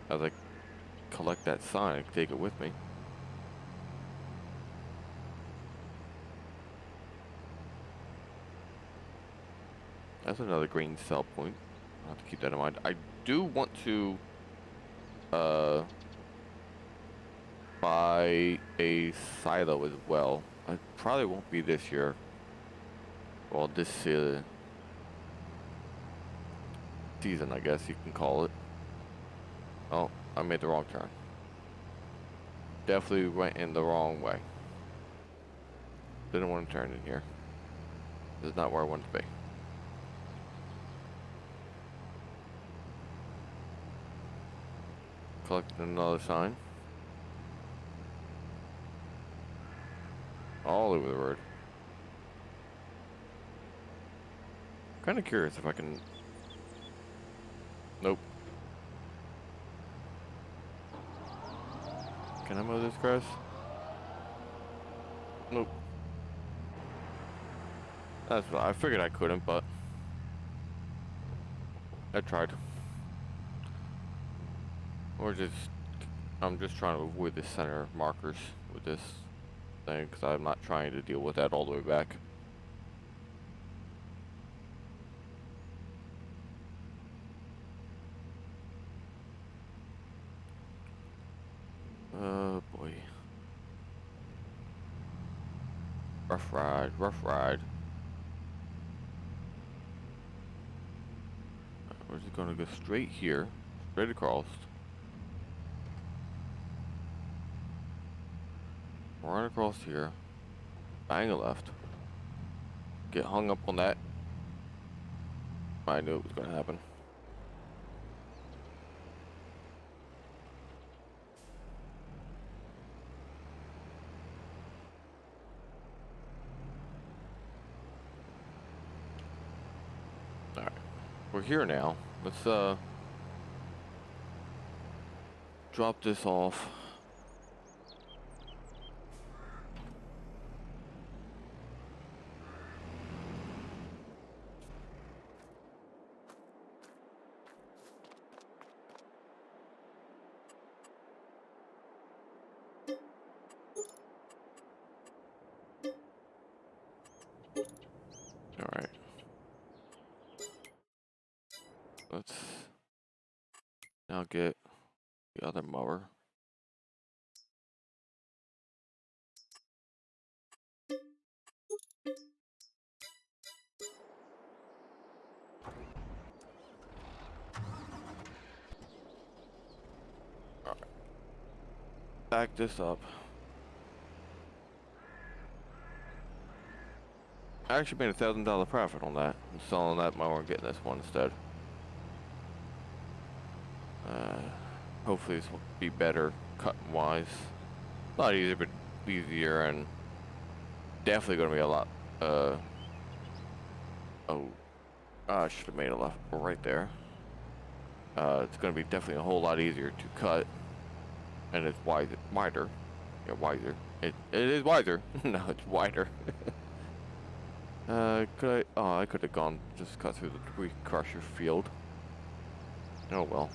As I collect that sign and take it with me. That's another green sell point. I'll have to keep that in mind. I do want to buy a silo as well. I probably won't be this year. Well, this season, I guess you can call it. Oh, I made the wrong turn. Definitely went in the wrong way. Didn't want to turn in here. This is not where I wanted to be. Collecting another sign. All over the road. Kind of curious if I can... Nope. Can I mow this grass? Nope. That's what I figured I couldn't, but I tried. I'm just trying to avoid the center markers with this thing because I'm not trying to deal with that all the way back. Oh boy. Rough ride, rough ride. is gonna go straight here, straight across. Run across here, bang a left, get hung up on that. I knew it was gonna happen. Alright, we're here now. Let's drop this off. Alright. Let's now get the other mower. Alright. Back this up. I actually made $1,000 profit on that. I'm selling that mower and getting this one instead. Hopefully this will be better cutting wise. A lot easier, but easier, and definitely going to be a lot. I should have made a left right there. It's going to be definitely a whole lot easier to cut, and it's wider. Yeah, wider. It is wider. No, it's wider. I could have gone just cut through the tree crusher field. Oh well.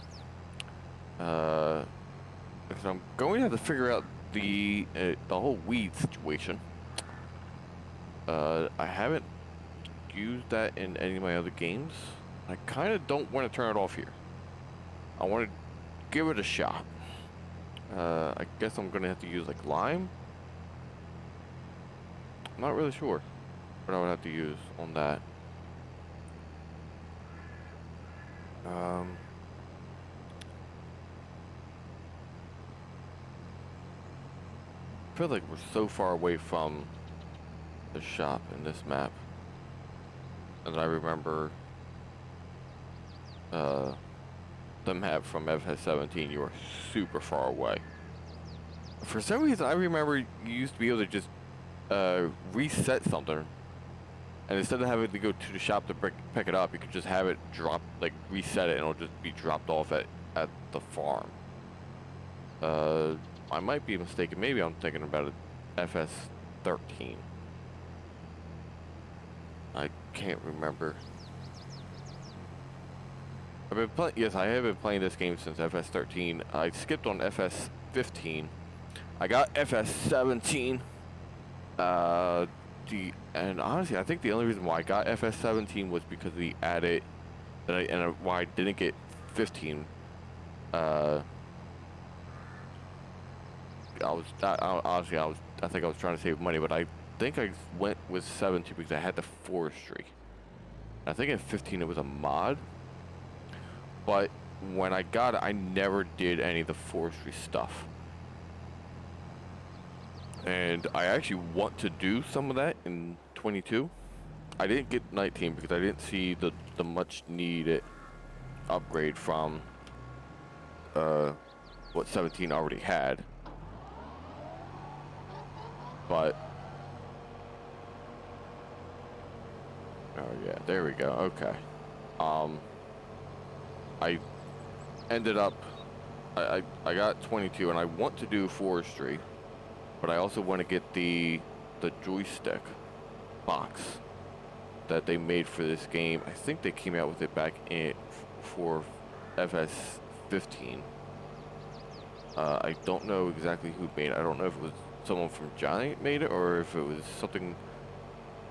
Because I'm going to have to figure out the whole weed situation. I haven't used that in any of my other games. I kind of don't want to turn it off here. I want to give it a shot. I guess I'm going to have to use like lime. I'm not really sure what I would have to use on that. I feel like we're so far away from the shop in this map, and I remember the map from FS17. You were super far away. For some reason, I remember you used to be able to just reset something, and instead of having to go to the shop to pick it up, you could just have it drop, like reset it, and it'll just be dropped off at the farm. I might be mistaken. Maybe I'm thinking about it. FS13. I can't remember. I've been playing. Yes, I have been playing this game since FS13. I skipped on FS15. I got FS17. And honestly, I think the only reason why I got FS17 was because the added and why I didn't get 15. I think I was trying to save money, but I think I went with 17 because I had the forestry. I think in 15 it was a mod, but when I got it, I never did any of the forestry stuff. And I actually want to do some of that in 22. I didn't get 19 because I didn't see the much needed upgrade from what 17 already had. But oh yeah, there we go. Okay. I ended up I got 22, and I want to do forestry, but I also want to get the joystick box that they made for this game. I think they came out with it back in for FS15. I don't know exactly who made it. I don't know if it was someone from Giant made it, or if it was something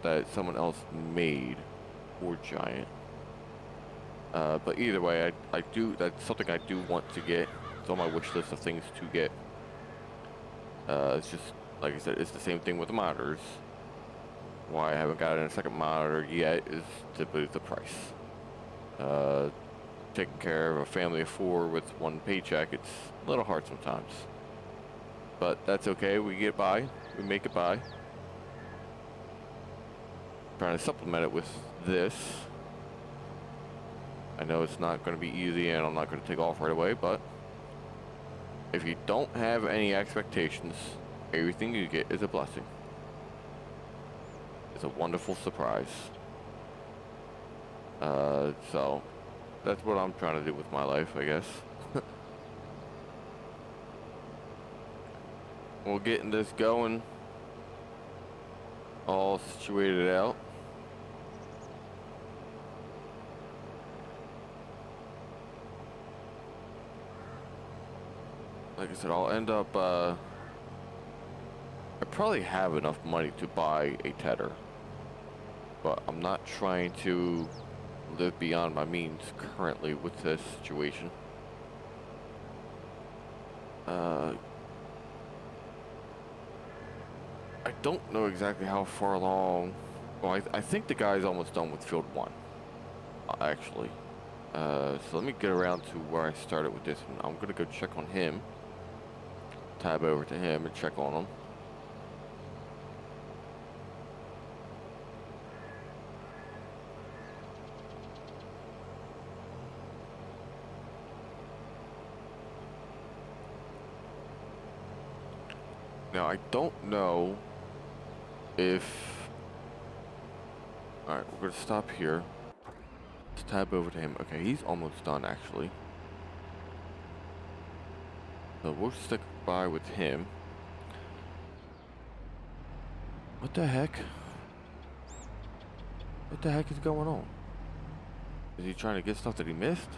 that someone else made for Giant. But either way, I do. That's something I do want to get. It's on my wish list of things to get. It's just, like I said, it's the same thing with the monitors. Why I haven't gotten a second monitor yet is typically the price. taking care of a family of 4 with 1 paycheck, it's a little hard sometimes. But that's okay. We get by. We make it by. Trying to supplement it with this. I know it's not going to be easy and I'm not going to take off right away, but if you don't have any expectations, everything you get is a blessing. It's a wonderful surprise. So that's what I'm trying to do with my life, I guess. We'll get this going. All situated out. Like I said, I'll end up, I probably have enough money to buy a Tedder, but I'm not trying to live beyond my means currently with this situation. I don't know exactly how far along. Well, I think the guy's almost done with field 1, actually. So let me get around to where I started with this one. I'm gonna go check on him. Tab over to him and check on him. Now, I don't know if... Alright, we're going to stop here. Let's tab over to him. Okay, he's almost done, actually. So we'll stick by with him. What the heck? What the heck is going on? Is he trying to get stuff that he missed?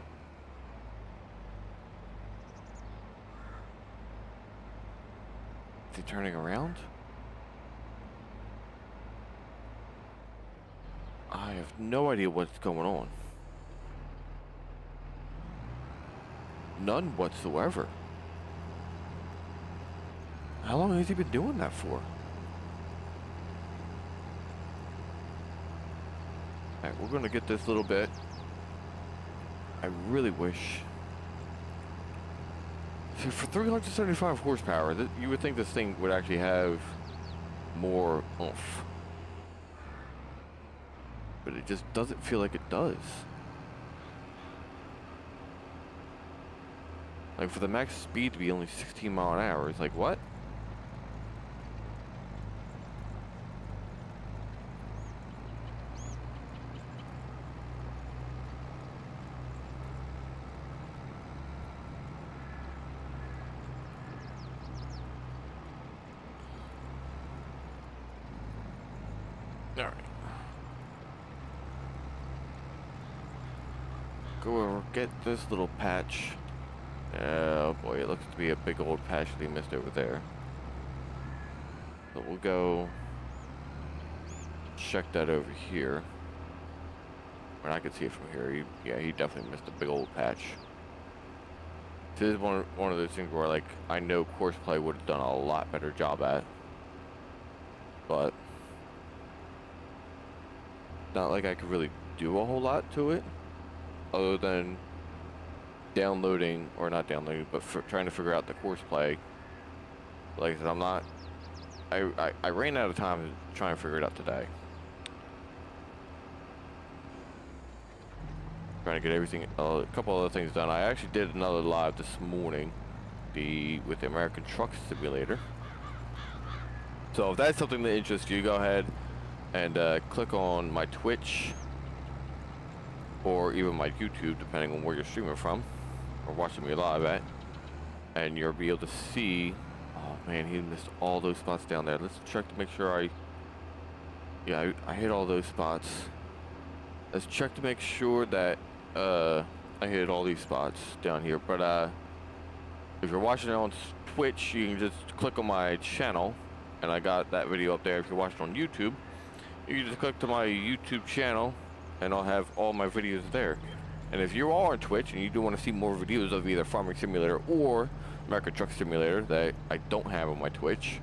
Is he turning around? I have no idea what's going on. None whatsoever. How long has he been doing that for? Alright, we're gonna get this little bit. I really wish... See, for 375 horsepower, you would think this thing would actually have more oomph. But it just doesn't feel like it does. Like, for the max speed to be only 16 mile an hour, it's like, what? Alright. Go over, get this little patch. Oh boy, it looks to be a big old patch that he missed over there. So we'll go check that over here. And I can see it from here. He definitely missed a big old patch. This is one of those things where, like, I know Courseplay would have done a lot better job at. But not like I could really do a whole lot to it, other than downloading, or not downloading, but trying to figure out the Courseplay. Like I said, I'm not... I ran out of time to try and figure it out today. Trying to get everything, a couple other things done. I actually did another live this morning, with the American Truck Simulator. So if that's something that interests you, go ahead and click on my Twitch, or even my YouTube, depending on where you're streaming from, or watching me live at, and you'll be able to see. Oh man, he missed all those spots down there. Let's check to make sure I hit all those spots. Let's check to make sure that I hit all these spots down here. But if you're watching it on Twitch, you can just click on my channel, and I got that video up there. If you're watching on YouTube, you can just click to my YouTube channel, and I'll have all my videos there. And if you are on Twitch and you do want to see more videos of either Farming Simulator or American Truck Simulator that I don't have on my Twitch,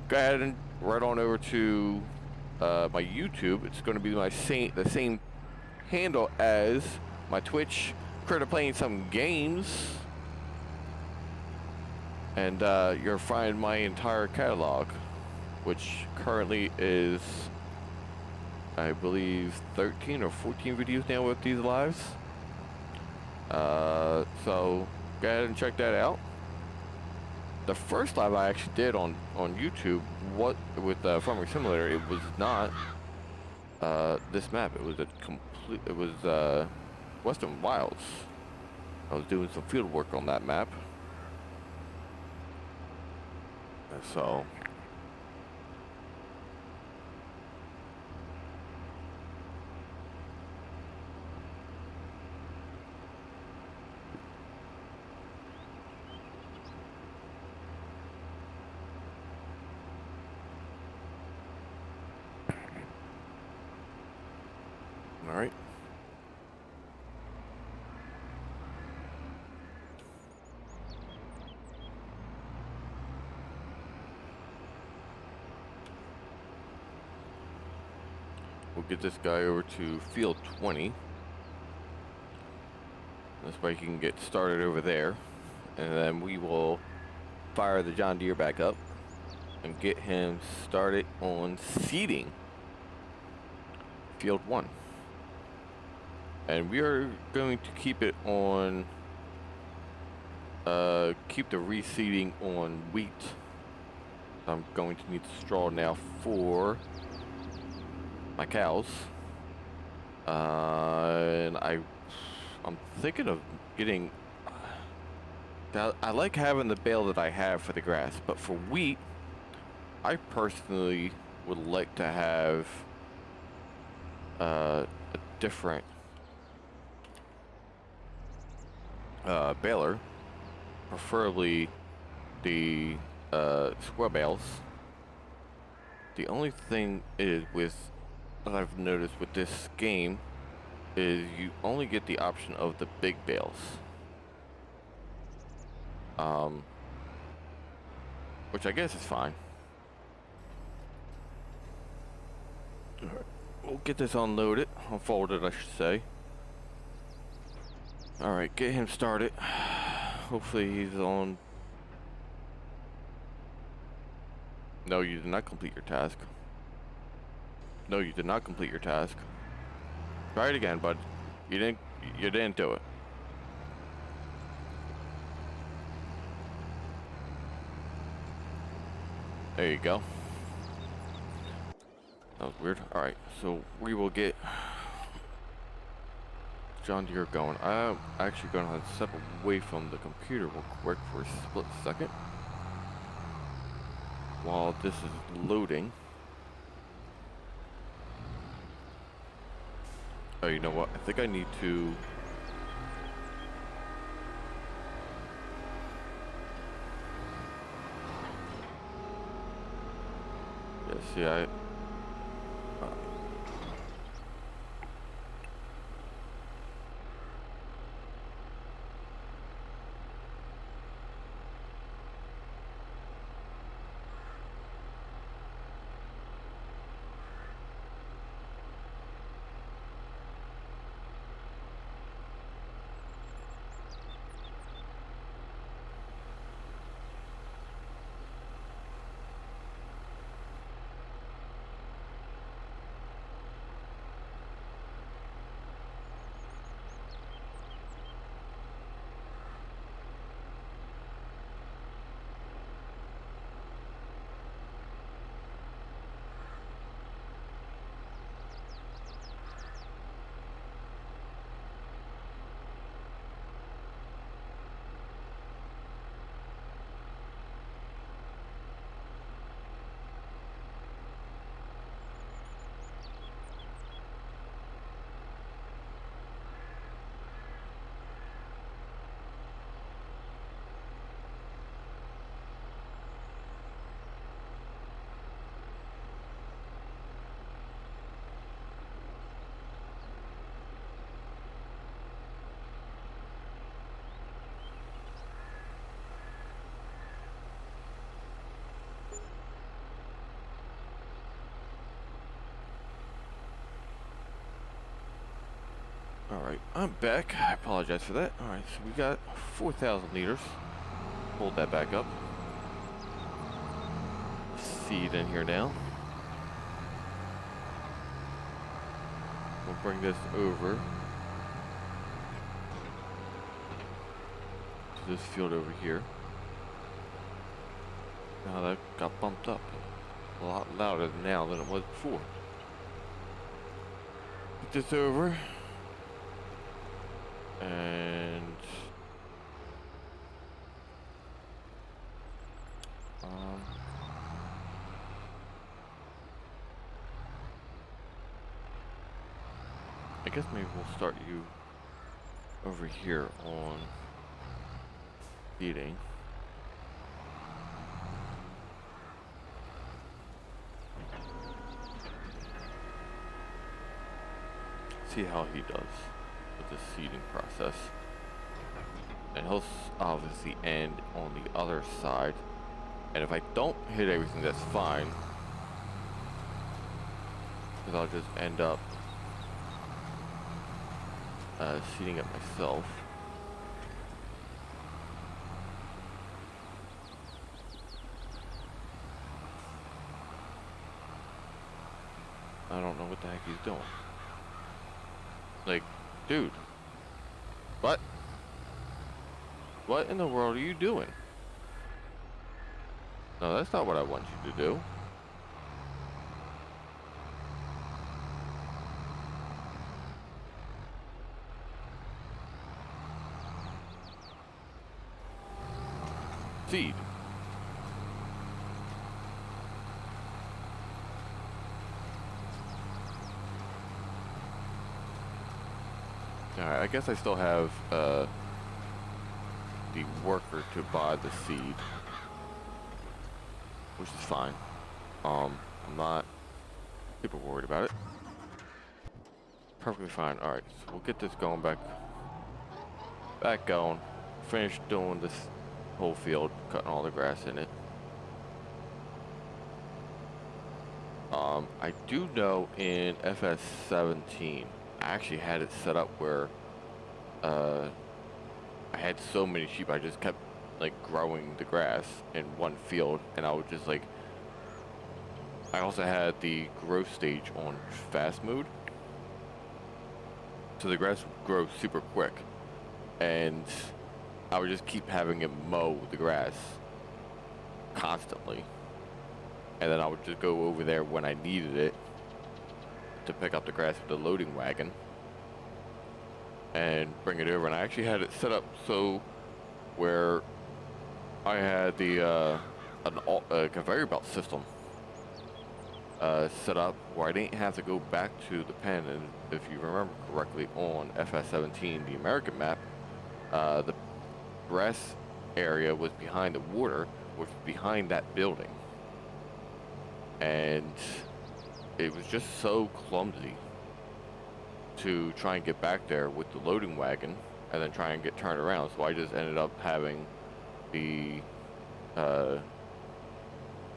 go ahead and right on over to my YouTube. It's going to be the same handle as my Twitch Critter playing some games, and you'll find my entire catalog, which currently is, I believe, 13 or 14 videos now with these lives. So go ahead and check that out. The first live I actually did on YouTube, what with Farming Simulator, it was not this map. It was a complete. It was Western Wilds. I was doing some field work on that map, so. All right. We'll get this guy over to field 20. This way he can get started over there. And then we will fire the John Deere back up and get him started on seeding field 1. And we are going to keep it on, keep the reseeding on wheat. I'm going to need straw now for my cows. And I'm thinking of getting, I like having the bale that I have for the grass, but for wheat, I personally would like to have a different baler, preferably the square bales. The only thing is with that I've noticed with this game is you only get the option of the big bales, which I guess is fine. All right, we'll get this unloaded, unfolded, I should say. All right, get him started. Hopefully he's on. No, you did not complete your task. No, you did not complete your task. Try it again, bud. You didn't do it. There you go. That was weird. Alright, so we will get John Deere going. I'm actually going to step away from the computer real quick for a split second while this is loading. Oh, you know what? I think I need to... Yeah, see, Alright, I'm back. I apologize for that. Alright, so we got 4,000 liters. Hold that back up. Seed in here now. We'll bring this over to this field over here. Now that got bumped up a lot louder now than it was before. Put this over. And I guess maybe we'll start you over here on feeding. See how he does with the seeding process. And he'll obviously end on the other side. And if I don't hit everything, that's fine. Because I'll just end up seeding it myself. I don't know what the heck he's doing. Like, dude. What? What in the world are you doing? No, that's not what I want you to do. Seed. Alright, I guess I still have the worker to buy the seed, which is fine. I'm not super worried about it. Perfectly fine. Alright, so we'll get this going back going. Finish doing this whole field, cutting all the grass in it. I do know in FS17 I actually had it set up where I had so many sheep I just kept like growing the grass in one field, and I would just like, I also had the growth stage on fast mode, so the grass would grow super quick, and I would just keep having it mow the grass constantly, and then I would just go over there when I needed it to pick up the grass with the loading wagon and bring it over. And I actually had it set up so where I had the a conveyor belt system set up where I didn't have to go back to the pen. And if you remember correctly, on FS17, the American map, the grass area was behind the water, which was behind that building, and it was just so clumsy to try and get back there with the loading wagon and then try and get turned around. So I just ended up having the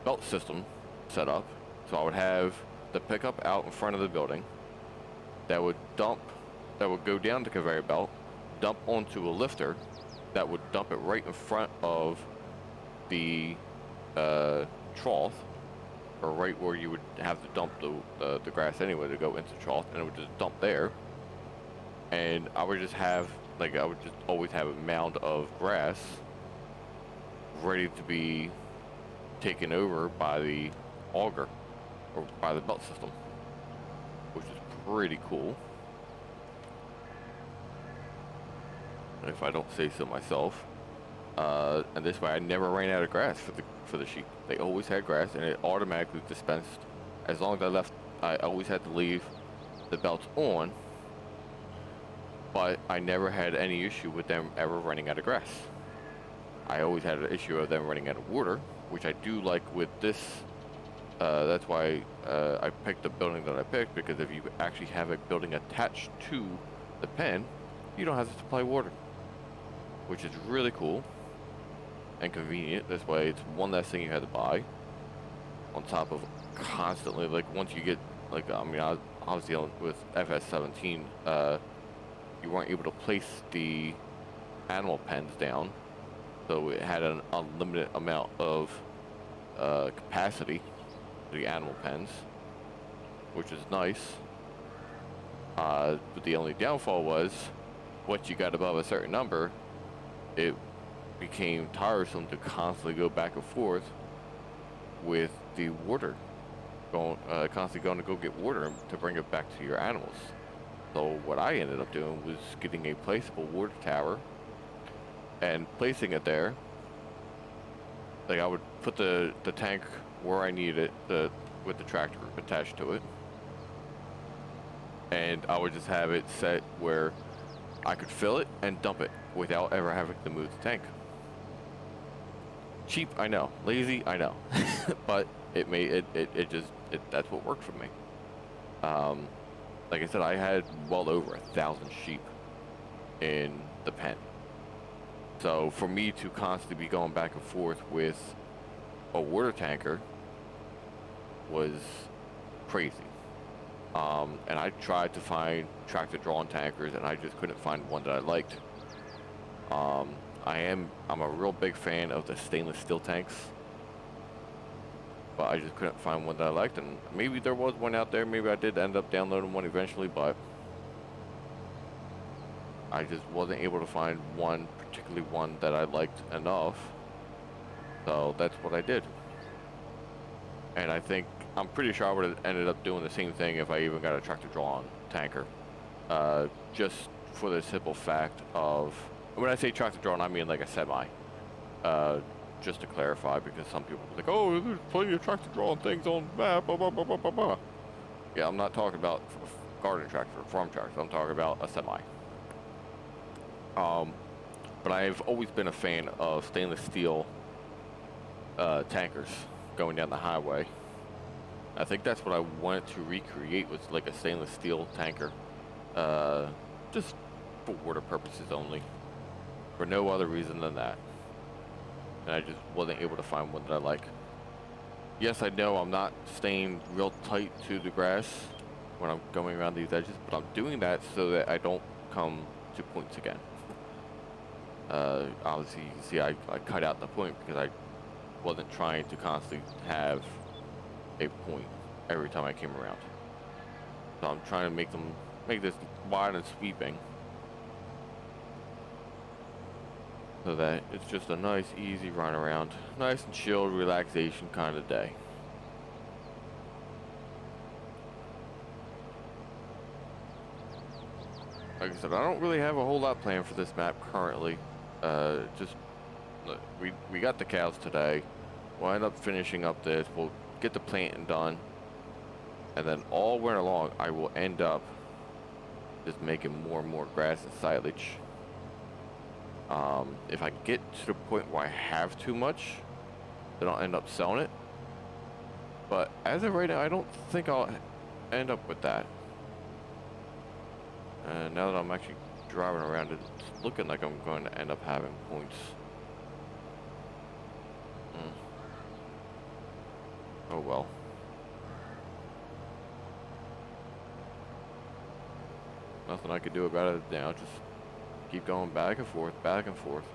belt system set up. So I would have the pickup out in front of the building that would go down the conveyor belt, dump onto a lifter that would dump it right in front of the trough, or right where you would have to dump the grass anyway to go into the trough, and it would just dump there. And I would just have, like, I would just always have a mound of grass ready to be taken over by the auger, or by the belt system, which is pretty cool, if I don't say so myself. And this way I never ran out of grass for the sheep. They always had grass, and it automatically dispensed. As long as I always had to leave the belts on, but I never had any issue with them ever running out of grass. I always had an issue of them running out of water, which I do like with this. That's why I picked the building that I picked, because if you actually have a building attached to the pen, you don't have to supply water, which is really cool and convenient. This way it's one less thing you had to buy, on top of constantly, like, once you get, like, I mean, I was dealing with FS17 you weren't able to place the animal pens down, so it had an unlimited amount of capacity for the animal pens, which is nice. But the only downfall was, once you got above a certain number, it became tiresome to constantly go back and forth with the water, constantly going to go get water to bring it back to your animals. So what I ended up doing was getting a placeable water tower and placing it there. Like, I would put the tank where I needed it, with the tractor attached to it, and I would just have it set where I could fill it and dump it without ever having to move the tank. Cheap, I know. Lazy, I know. But that's what worked for me. Like I said, I had well over 1,000 sheep in the pen. So for me to constantly be going back and forth with a water tanker was crazy. And I tried to find tractor drawn tankers, and I just couldn't find one that I liked. I'm a real big fan of the stainless steel tanks, but I just couldn't find one that I liked. And maybe there was one out there. Maybe I did end up downloading one eventually, but I just wasn't able to find one, particularly one that I liked enough. So that's what I did. And I'm pretty sure I would have ended up doing the same thing if I even got a tractor drawn tanker. Just for the simple fact of, when I say tractor drawn, I mean like a semi. Just to clarify, because some people are like, oh, there's plenty of tractor drawn things on the map, blah, blah, blah, blah, blah, blah. Yeah, I'm not talking about garden tractor or farm tractor. I'm talking about a semi. But I've always been a fan of stainless steel tankers going down the highway. I think that's what I wanted to recreate, was like a stainless steel tanker, just for water purposes only, for no other reason than that. And I just wasn't able to find one that I like. Yes, I know I'm not staying real tight to the grass when I'm going around these edges, but I'm doing that so that I don't come to points again. Obviously, you can see I cut out the point because I wasn't trying to constantly have a point every time I came around. So I'm trying to make this wide and sweeping, so that it's just a nice, easy run around, nice and chilled, relaxation kind of day. Like I said, I don't really have a whole lot planned for this map currently. Just we got the cows today. We'll end up finishing up this. We'll get the planting done, and then all winter long I will end up just making more and more grass and silage. If I get to the point where I have too much, then I'll end up selling it. But as of right now, I don't think I'll end up with that. And now that I'm actually driving around, it's looking like I'm going to end up having points. Oh well. Nothing I could do about it now, just keep going back and forth, back and forth.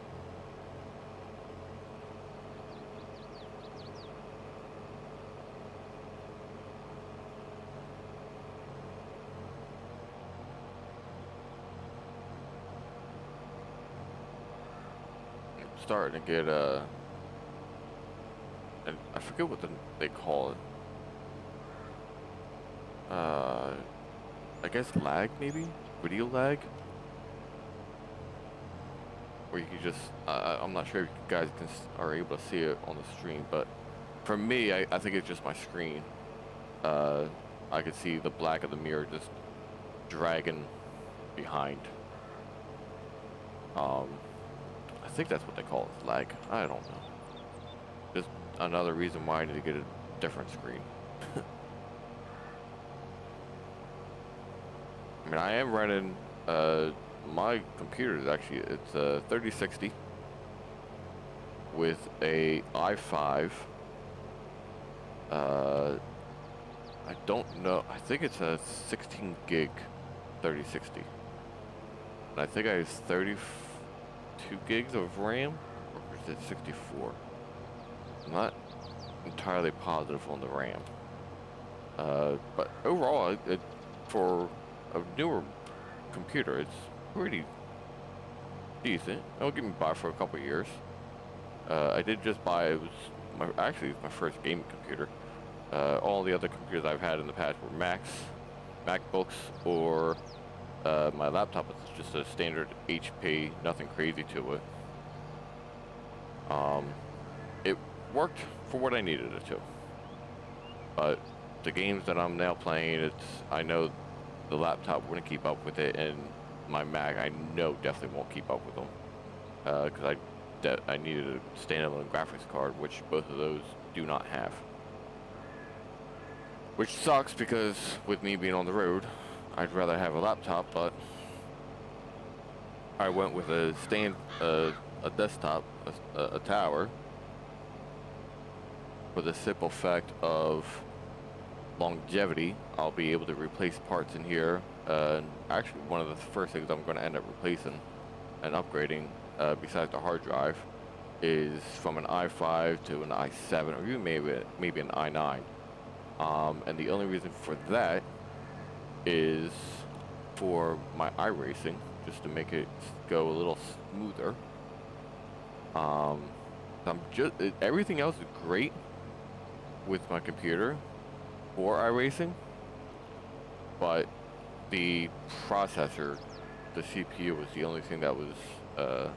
Starting to get and I forget what they call it. I guess lag, maybe? Video lag? Where you can just, I'm not sure if you guys are able to see it on the stream, but for me, I think it's just my screen. I could see the black of the mirror just dragging behind. I think that's what they call it, lag. I don't know. Just another reason why I need to get a different screen. I mean, I am running, my computer is actually, it's a 3060 with a i5. I don't know, I think it's a 16 gig 3060. And I think I have 32 gigs of RAM, or is it 64? I'm not entirely positive on the RAM. But overall, for a newer computer, it's pretty decent. It'll get me by for a couple years. I did just buy, it was actually my first gaming computer. All the other computers I've had in the past were MacBooks, or my laptop is just a standard HP, nothing crazy to it. It worked for what I needed it to. But the games that I'm now playing, I know the laptop wouldn't keep up with it, and my Mac, I know definitely won't keep up with them. Because I needed a standalone graphics card, which both of those do not have. Which sucks, because with me being on the road, I'd rather have a laptop, but I went with a desktop, a tower, for the simple fact of longevity. I'll be able to replace parts in here. Actually, one of the first things I'm going to end up replacing and upgrading, besides the hard drive, is from an i5 to an i7, or even maybe an i9. And the only reason for that is for my iRacing, just to make it go a little smoother. Everything else is great with my computer for iRacing, but the processor, the CPU, was the only thing that was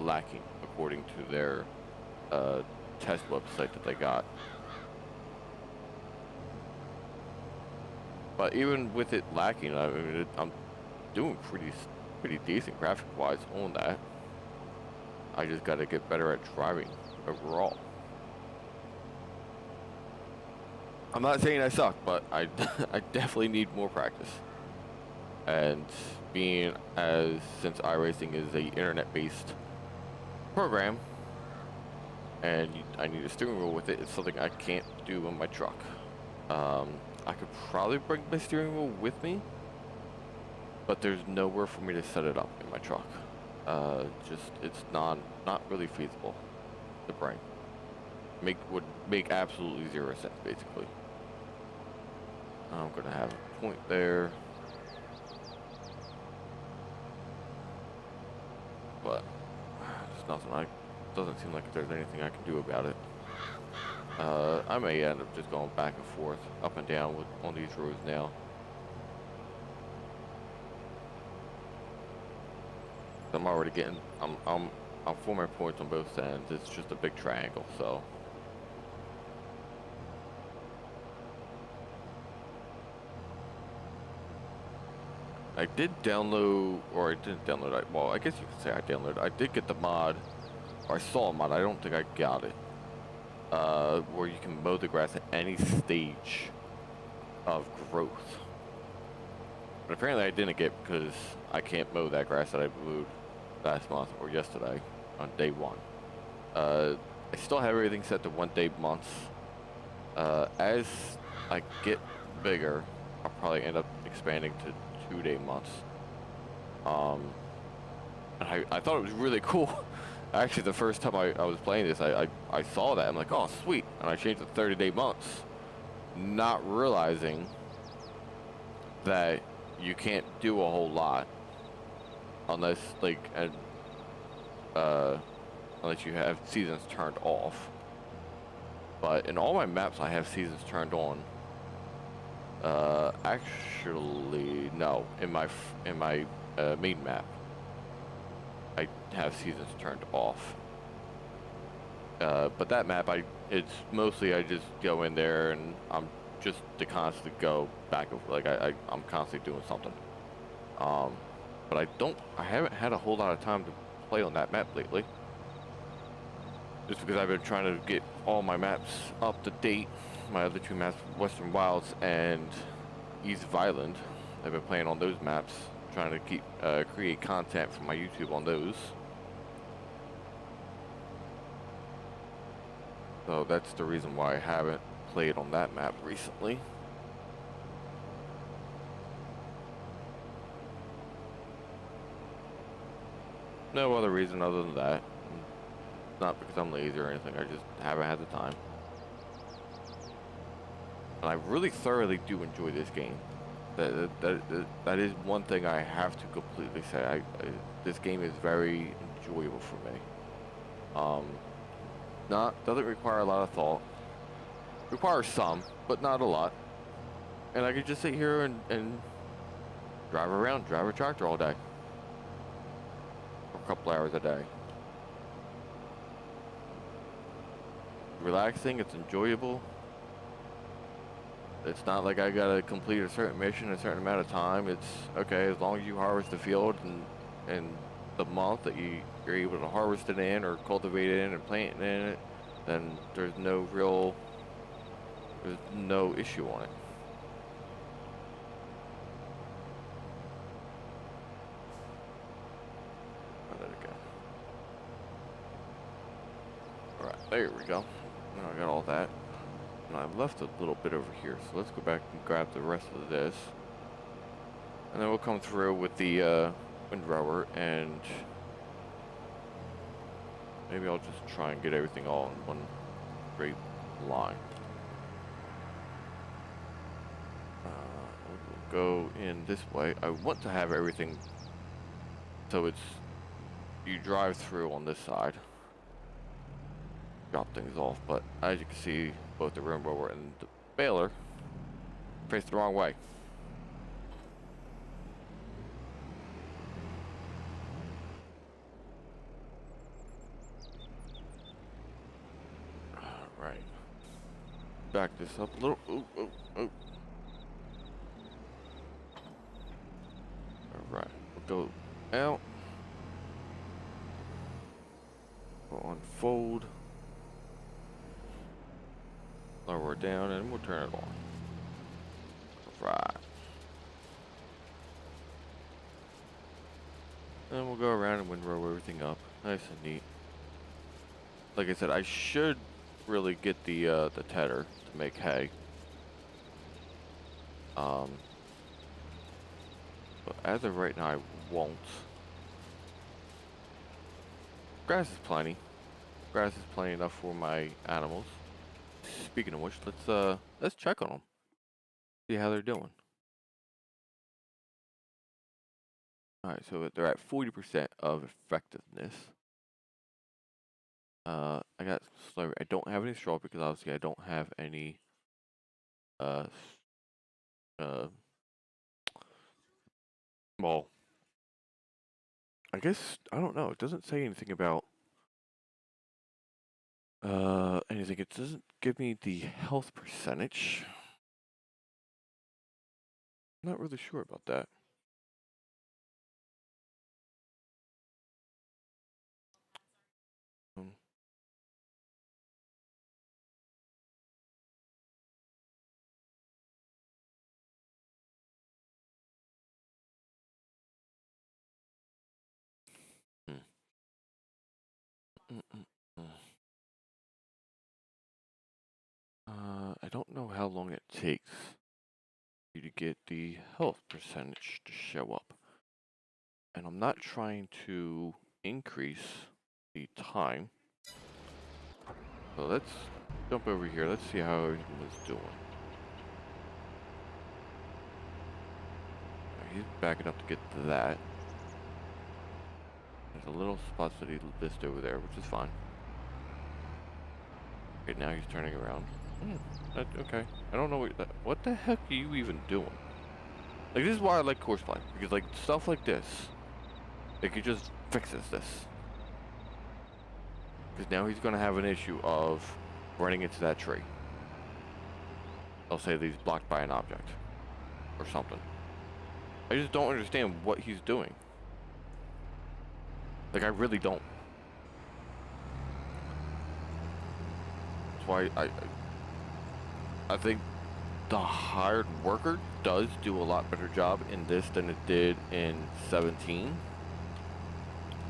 lacking according to their test website that they got. But even with it lacking, I mean, I'm doing pretty decent graphic-wise on that. I just got to get better at driving overall. I'm not saying I suck, but I definitely need more practice. And since iRacing is a internet-based program, and I need a steering wheel with it, it's something I can't do in my truck. I could probably bring my steering wheel with me, but there's nowhere for me to set it up in my truck. It's not really feasible to bring. Would make absolutely 0 sense, basically. I'm gonna have a point there, but there's nothing. Doesn't seem like there's anything I can do about it. I may end up just going back and forth, up and down on these roads now. I'm already getting. I'm forming points on both ends. It's just a big triangle, so. I did download, or I didn't download. Well, I guess you could say I downloaded. I did get the mod, or I saw a mod. I don't think I got it. Where you can mow the grass at any stage of growth. But apparently I didn't get, because I can't mow that grass that I mowed last month or yesterday on day 1. I still have everything set to 1 day months. As I get bigger, I'll probably end up expanding to 2 day months. And I thought it was really cool. Actually, the first time I was playing this, I saw that. I'm like, oh, sweet. And I changed to 30 day months, not realizing that you can't do a whole lot unless, unless you have seasons turned off. But in all my maps, I have seasons turned on. Actually, no. In my main map, I have seasons turned off. But that map, it's mostly I just go in there and I'm just to constantly go back and I'm constantly doing something. But I haven't had a whole lot of time to play on that map lately. Just because I've been trying to get all my maps up to date. My other 2 maps, Western Wilds and East of Island. I've been playing on those maps, trying to keep create content for my YouTube on those. So that's the reason why I haven't played on that map recently. No other reason other than that. Not because I'm lazy or anything. I just haven't had the time. And I really thoroughly do enjoy this game. That is one thing I have to completely say. This game is very enjoyable for me. Doesn't require a lot of thought. Requires some, but not a lot. And I could just sit here and drive around, drive a tractor all day. For a couple hours a day. Relaxing, it's enjoyable. It's not like I gotta complete a certain mission in a certain amount of time. It's okay as long as you harvest the field and the month that you're able to harvest it in or cultivate it in and plant it in it, then there's no issue on it. Where did it go? Alright, there we go. Now I got all that. And I left a little bit over here, so let's go back and grab the rest of this. And then we'll come through with the windrower, and maybe I'll just try and get everything all in one straight line. We'll go in this way. I want to have everything so you drive through on this side. Drop things off, but as you can see, both the windrower and the baler face the wrong way. Alright. Back this up a little. Ooh. Alright, we'll go out. We'll unfold. Lower it down and we'll turn it on. Right. And we'll go around and windrow everything up. Nice and neat. Like I said, I should really get the tedder to make hay. But as of right now, I won't. Grass is plenty. Grass is plenty enough for my animals. Speaking of which, let's check on them. See how they're doing. Alright, so they're at 40% of effectiveness. I got slurry. I don't have any straw because obviously I don't have any well, I guess I don't know. It doesn't say anything about anything. It doesn't give me the health percentage. I'm not really sure about that. I don't know how long it takes you to get the health percentage to show up. And I'm not trying to increase the time. So let's jump over here. Let's see how everything was doing. He's backing up to get to that. There's a little spot that he missed over there, which is fine. Okay, now he's turning around. Okay. I don't know what the heck are you even doing? Like, this is why I like course play, because like stuff like this, it just fixes this. Because now he's gonna have an issue of running into that tree. I'll say that he's blocked by an object or something. I just don't understand what he's doing. Like, I really don't. That's why I think the hired worker does do a lot better job in this than it did in 17.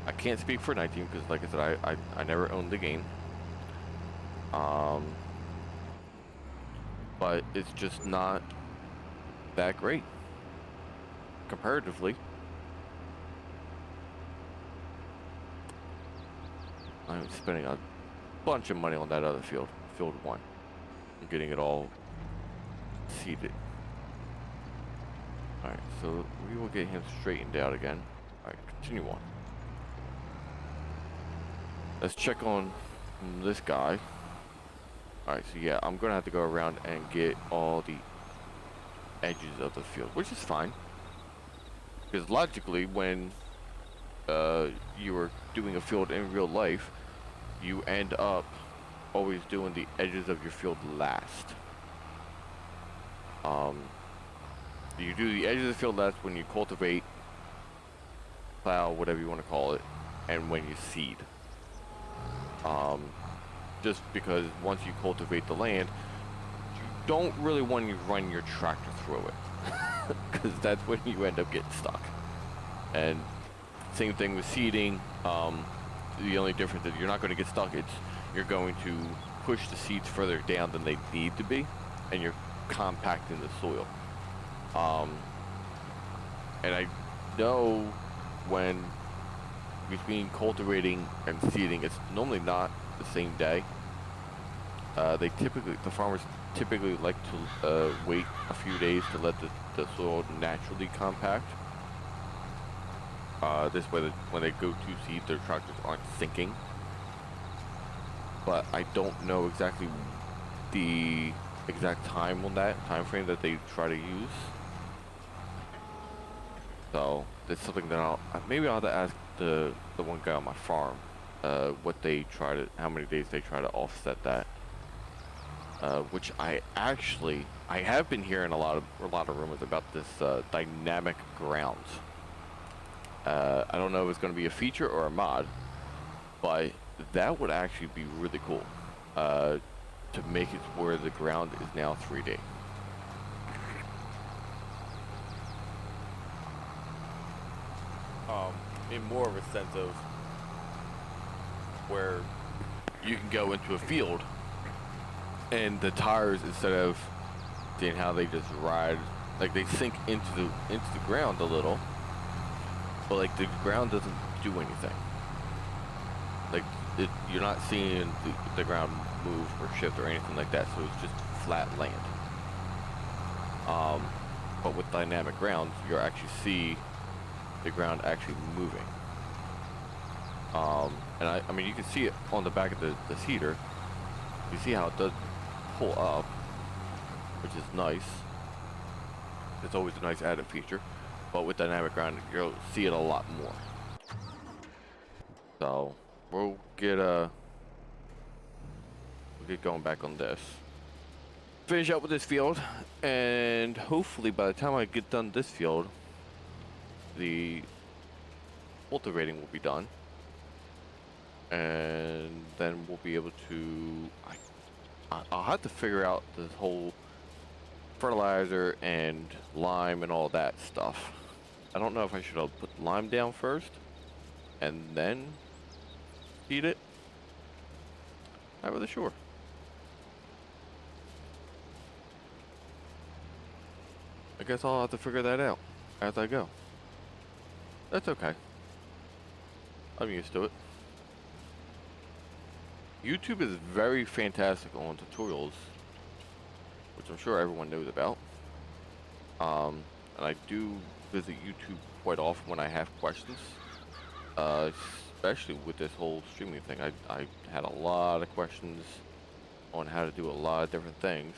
I can't speak for 19 because, like I said, I never owned the game. But it's just not that great comparatively. I'm spending a bunch of money on that other field, field 1. I'm getting it all seeded. Alright, so we will get him straightened out again. Alright, continue on. Let's check on this guy. Alright, so yeah, I'm gonna have to go around and get all the edges of the field, which is fine. Because logically, when you are doing a field in real life, you end up always doing the edges of your field last. You do the edges of the field last when you cultivate, plow, whatever you want to call it, and when you seed. Just because once you cultivate the land, you don't really want to run your tractor through it, because that's when you end up getting stuck. And same thing with seeding. The only difference is you're not going to get stuck. It's you're going to push the seeds further down than they need to be, and you're compacting the soil. And I know when between cultivating and seeding, it's normally not the same day. The farmers typically like to wait a few days to let the soil naturally compact. This way, when they go to seed, their tractors aren't sinking. But I don't know exactly the exact time on that time frame that they try to use. So that's something that maybe I'll have to ask the one guy on my farm what they try to, how many days they try to offset that. Which I have been hearing a lot of rumors about this dynamic grounds. I don't know if it's going to be a feature or a mod, but that would actually be really cool to make it where the ground is now 3D. In more of a sense of where you can go into a field and the tires, instead of seeing how they just ride, like they sink into the ground a little, but like the ground doesn't do anything. Like you're not seeing the ground move or shift or anything like that, so it's just flat land. But with dynamic grounds, you actually see the ground actually moving. And I mean, you can see it on the back of the seeder. You see how it does pull up, which is nice. It's always a nice added feature. But with dynamic ground, you'll see it a lot more. So we'll get going back on this. Finish up with this field, and hopefully by the time I get done this field, the cultivating will be done, and then we'll be able to. I'll have to figure out this whole fertilizer and lime and all that stuff. I don't know if I should have put lime down first and then feed it. Not really sure. I guess I'll have to figure that out as I go. That's okay. I'm used to it. YouTube is very fantastic on tutorials, which I'm sure everyone knows about. And I do visit YouTube quite often when I have questions, especially with this whole streaming thing. I had a lot of questions on how to do a lot of different things.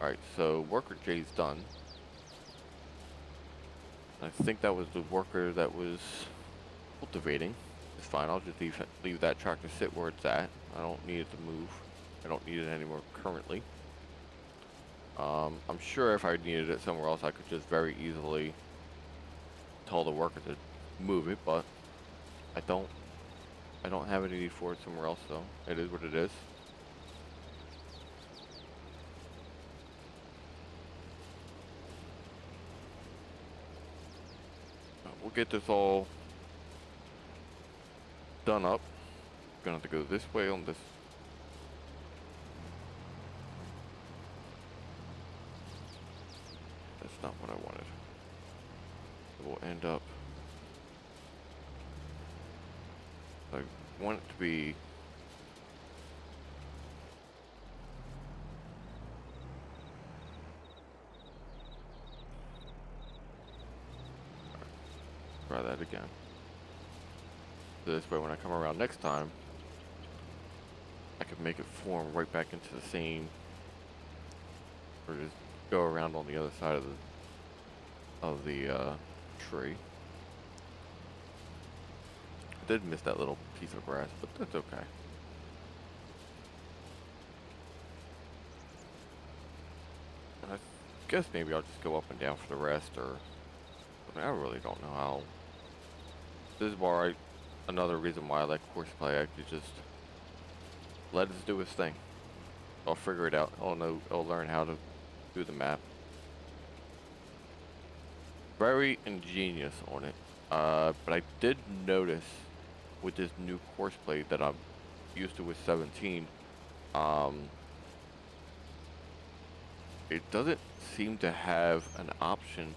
Alright, so worker J's done. I think that was the worker that was cultivating. It's fine, I'll just leave that tractor sit where it's at. I don't need it to move. I don't need it anymore currently. I'm sure if I needed it somewhere else, I could just very easily tell the worker to move it, but I don't have any need for it somewhere else, so it is what it is. We'll get this all done up. Gonna have to go this way on this. That's not what I wanted. We'll end up like want it to be. Try that again. So this way, when I come around next time, I can make it form right back into the same, or just go around on the other side of the tree. I did miss that little piece of grass, but that's okay. I guess maybe I'll just go up and down for the rest, or I mean, I really don't know how. This is why another reason why I like Horseplay. I could just let it do its thing. I'll figure it out. I'll learn how to do the map. Very ingenious on it. But I did notice with this new Horseplay that I'm used to with 17, it doesn't seem to have an option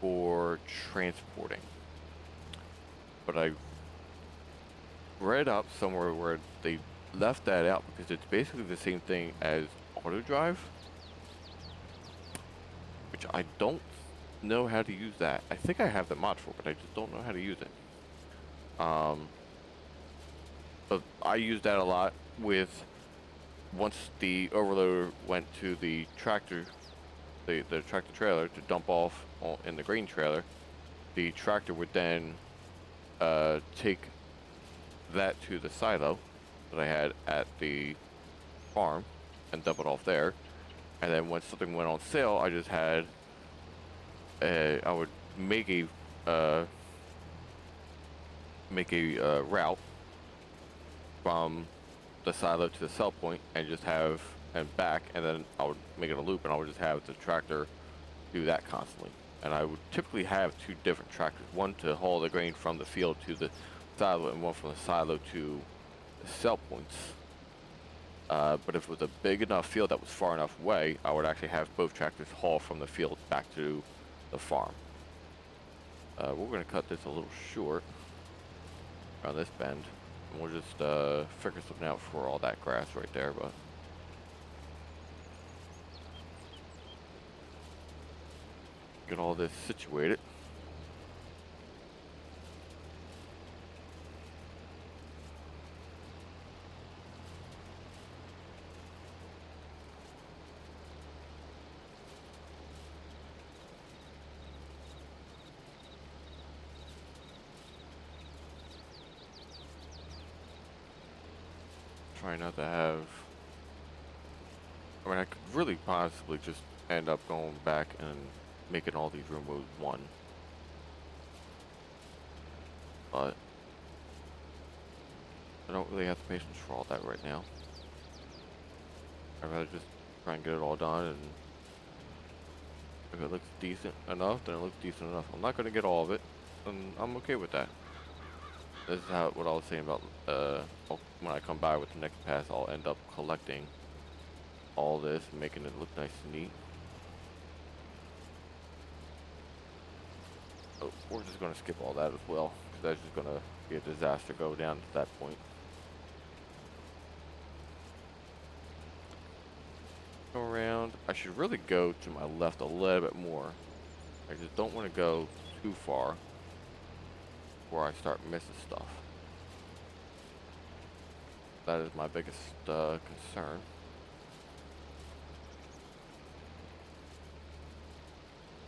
for transporting. But I read up somewhere where they left that out because it's basically the same thing as auto drive, which I don't know how to use that. I think I have the mod for it, but I just don't know how to use it. But I used that a lot with once the overloader went to the tractor, the tractor trailer to dump off in the grain trailer. The tractor would then take that to the silo that I had at the farm and dump it off there. And then when something went on sale, I just had I would make a route from the silo to the sell point and just have and back, and then I would make it a loop and I would just have the tractor do that constantly. And I would typically have two different tractors, one to haul the grain from the field to the silo and one from the silo to the sell points. But if it was a big enough field that was far enough away, I would actually have both tractors haul from the field back to the farm. We're going to cut this a little short around this bend. And we'll just figure something out for all that grass right there, but get all this situated. Try not to have. I mean, I could really possibly just end up going back and making all these room moves one. But I don't really have the patience for all that right now. I'd rather just try and get it all done, and if it looks decent enough, then it looks decent enough. I'm not going to get all of it, and I'm okay with that. This is what I was saying about when I come by with the next pass, I'll end up collecting all this and making it look nice and neat. Oh, we're just going to skip all that as well, because that's just going to be a disaster go down to that point. Go around. I should really go to my left a little bit more. I just don't want to go too far before I start missing stuff. That is my biggest concern.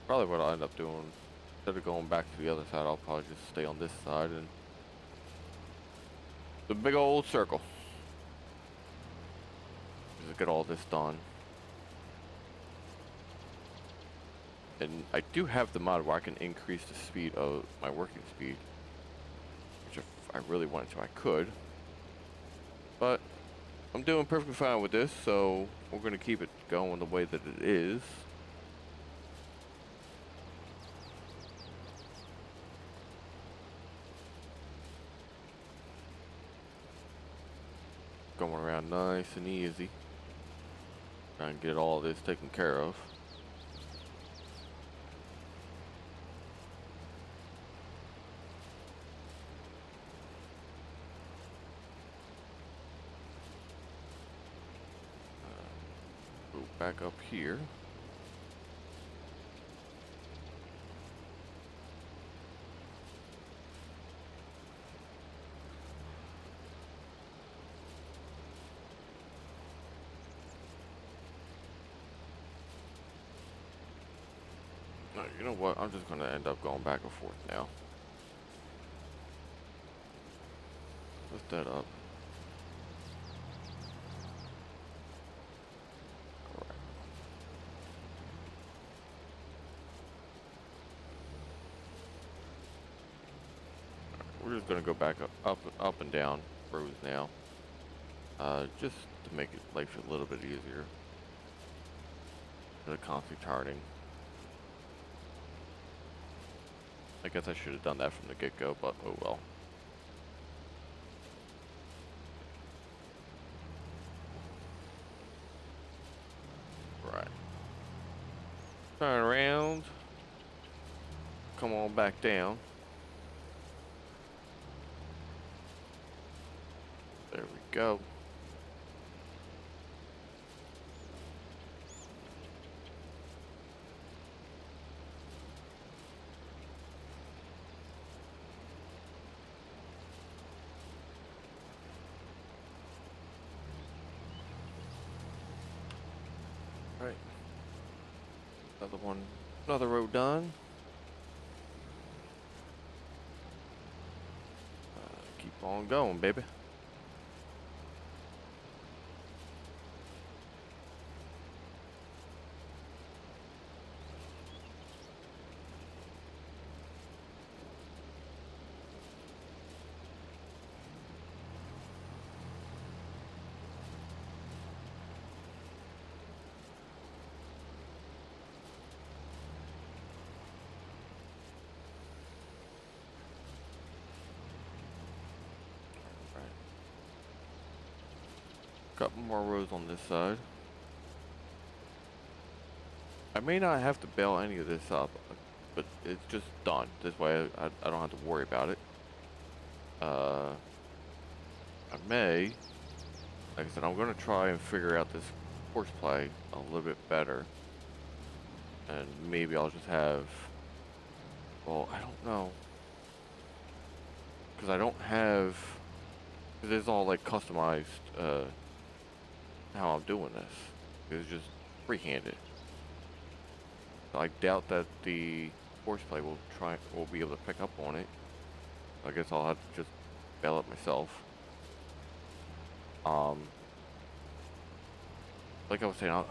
Probably what I'll end up doing, instead of going back to the other side, I'll probably just stay on this side and the big old circle. Just get all this done. And I do have the mod where I can increase the speed of my working speed, which if I really wanted to, I could. But I'm doing perfectly fine with this, so we're going to keep it going the way that it is. Going around nice and easy. Trying to get all this taken care of. back up here. No, you know what? I'm just gonna end up going back and forth now. Lift that up. Alright. We're just gonna go back up and down rows now. Just to make life a little bit easier. Instead of constantly turning. I guess I should have done that from the get-go, but oh well. Right. Turn around. Come on back down. There we go. Right. Another row done. Keep on going, baby. Couple more rows on this side. I may not have to bail any of this up, but it's just done. This way I don't have to worry about it. I may, like I said, I'm going to try and figure out this horseplay a little bit better. And maybe I'll just have, well, I don't know. Because I don't have, because it's all like customized, how I'm doing this. It's just free-handed. So I doubt that the horseplay will be able to pick up on it. I guess I'll have to just bail it myself. Like I was saying, I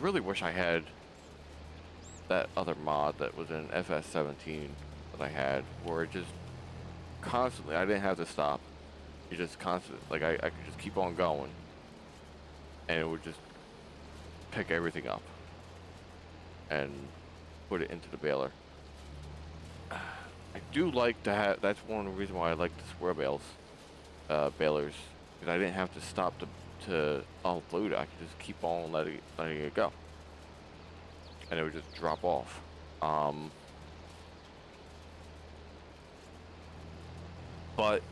really wish I had that other mod that was in FS17 that I had, where it just constantly, I didn't have to stop. You just constantly, like I could just keep on going, and it would just pick everything up and put it into the baler. I do like to have, that's one of the reasons why I like the square balers, because I didn't have to stop to unload it. I could just keep on letting it go, and it would just drop off. But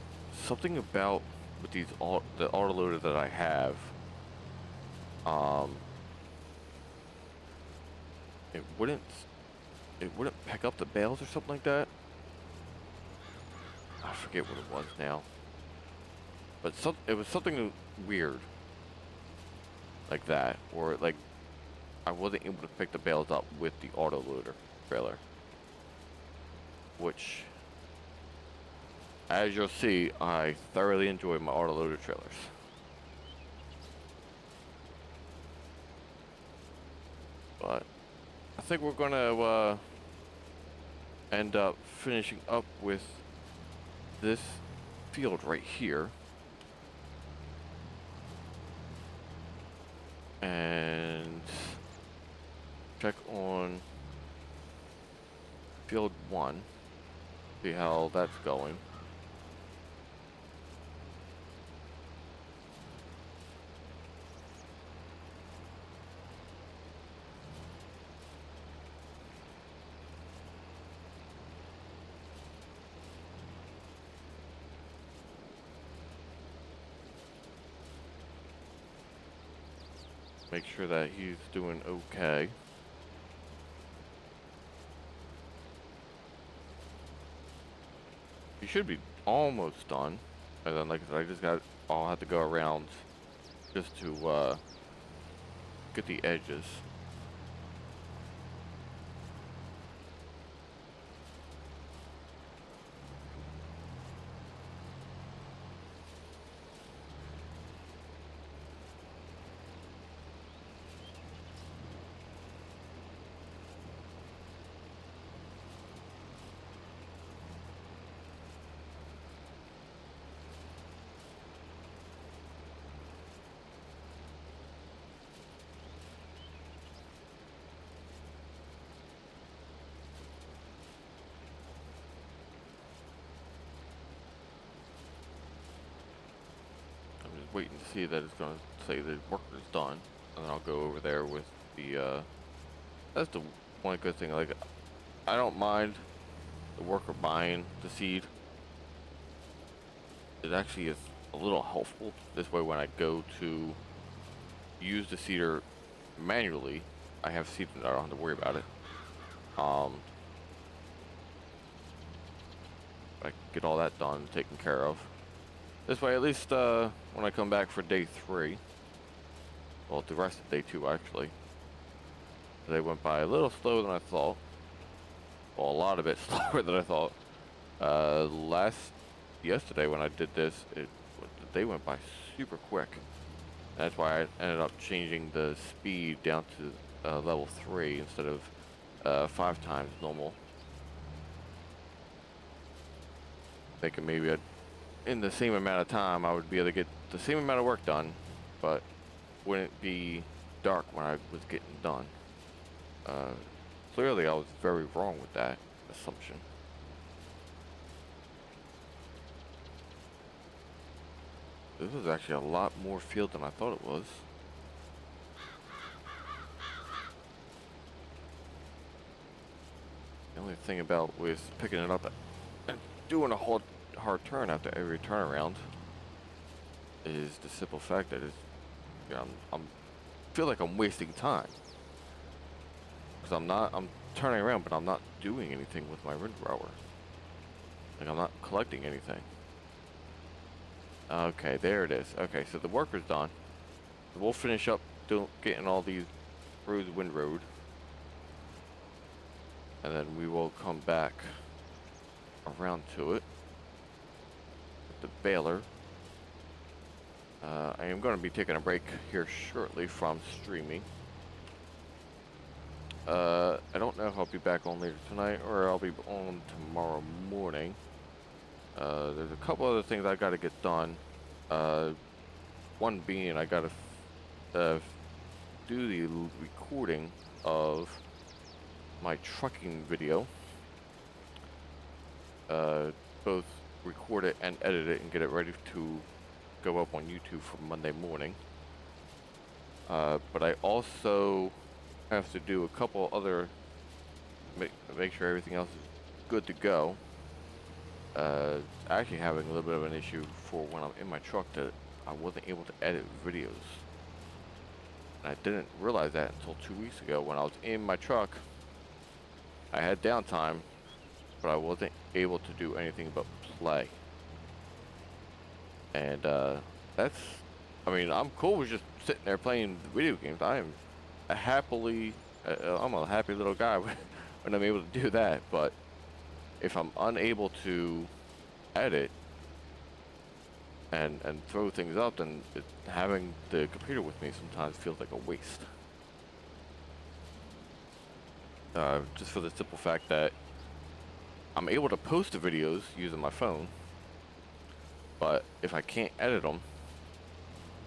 something about with the autoloader that I have, it wouldn't pick up the bales or something like that. I forget what it was now, but it was something weird like that, or like I wasn't able to pick the bales up with the autoloader trailer, which, as you'll see, I thoroughly enjoy my autoloader trailers. But I think we're gonna end up finishing up with this field right here. And check on field 1, see how that's going. make sure that he's doing okay. He should be almost done. And then, like I said, I'll have to go around just to get the edges. Waiting to see that it's going to say the work is done, and then I'll go over there with the that's the one good thing. Like, I don't mind the worker buying the seed. It actually is a little helpful. This way, when I go to use the seeder manually, I have seed and I don't have to worry about it. I get all that done, taken care of. This way, at least when I come back for day 3, well, the rest of day 2 actually, they went by a little slower than I thought. Well, a lot of it slower than I thought. Yesterday when I did this, they went by super quick. That's why I ended up changing the speed down to level 3 instead of 5 times normal. Thinking maybe in the same amount of time I would be able to get the same amount of work done, but wouldn't be dark when I was getting done. Clearly I was very wrong with that assumption. This was actually a lot more field than I thought it was. The only thing about with picking it up and doing a hard turn after every turnaround is the simple fact that it's, you know, I'm feel like I'm wasting time. Because I'm turning around, but I'm not doing anything with my windrower. Like, I'm not collecting anything. Okay, there it is. Okay, so the worker's done. We'll finish up getting all these through the windroad. And then we will come back around to it with the baler. I am going to be taking a break here shortly from streaming. I don't know if I'll be back on later tonight or I'll be on tomorrow morning. There's a couple other things I got to get done. One being I got to do the recording of my trucking video. Both record it and edit it and get it ready to go up on YouTube for Monday morning. But I also have to do a couple other, make sure everything else is good to go. Actually having a little bit of an issue for when I'm in my truck that I wasn't able to edit videos. And I didn't realize that until 2 weeks ago when I was in my truck. I had downtime, but I wasn't able to do anything but play. And that's, I mean, I'm cool with just sitting there playing video games. I'm a happy little guy when I'm able to do that. But if I'm unable to edit and throw things up, then having the computer with me sometimes feels like a waste. Just for the simple fact that I'm able to post the videos using my phone, but if I can't edit them,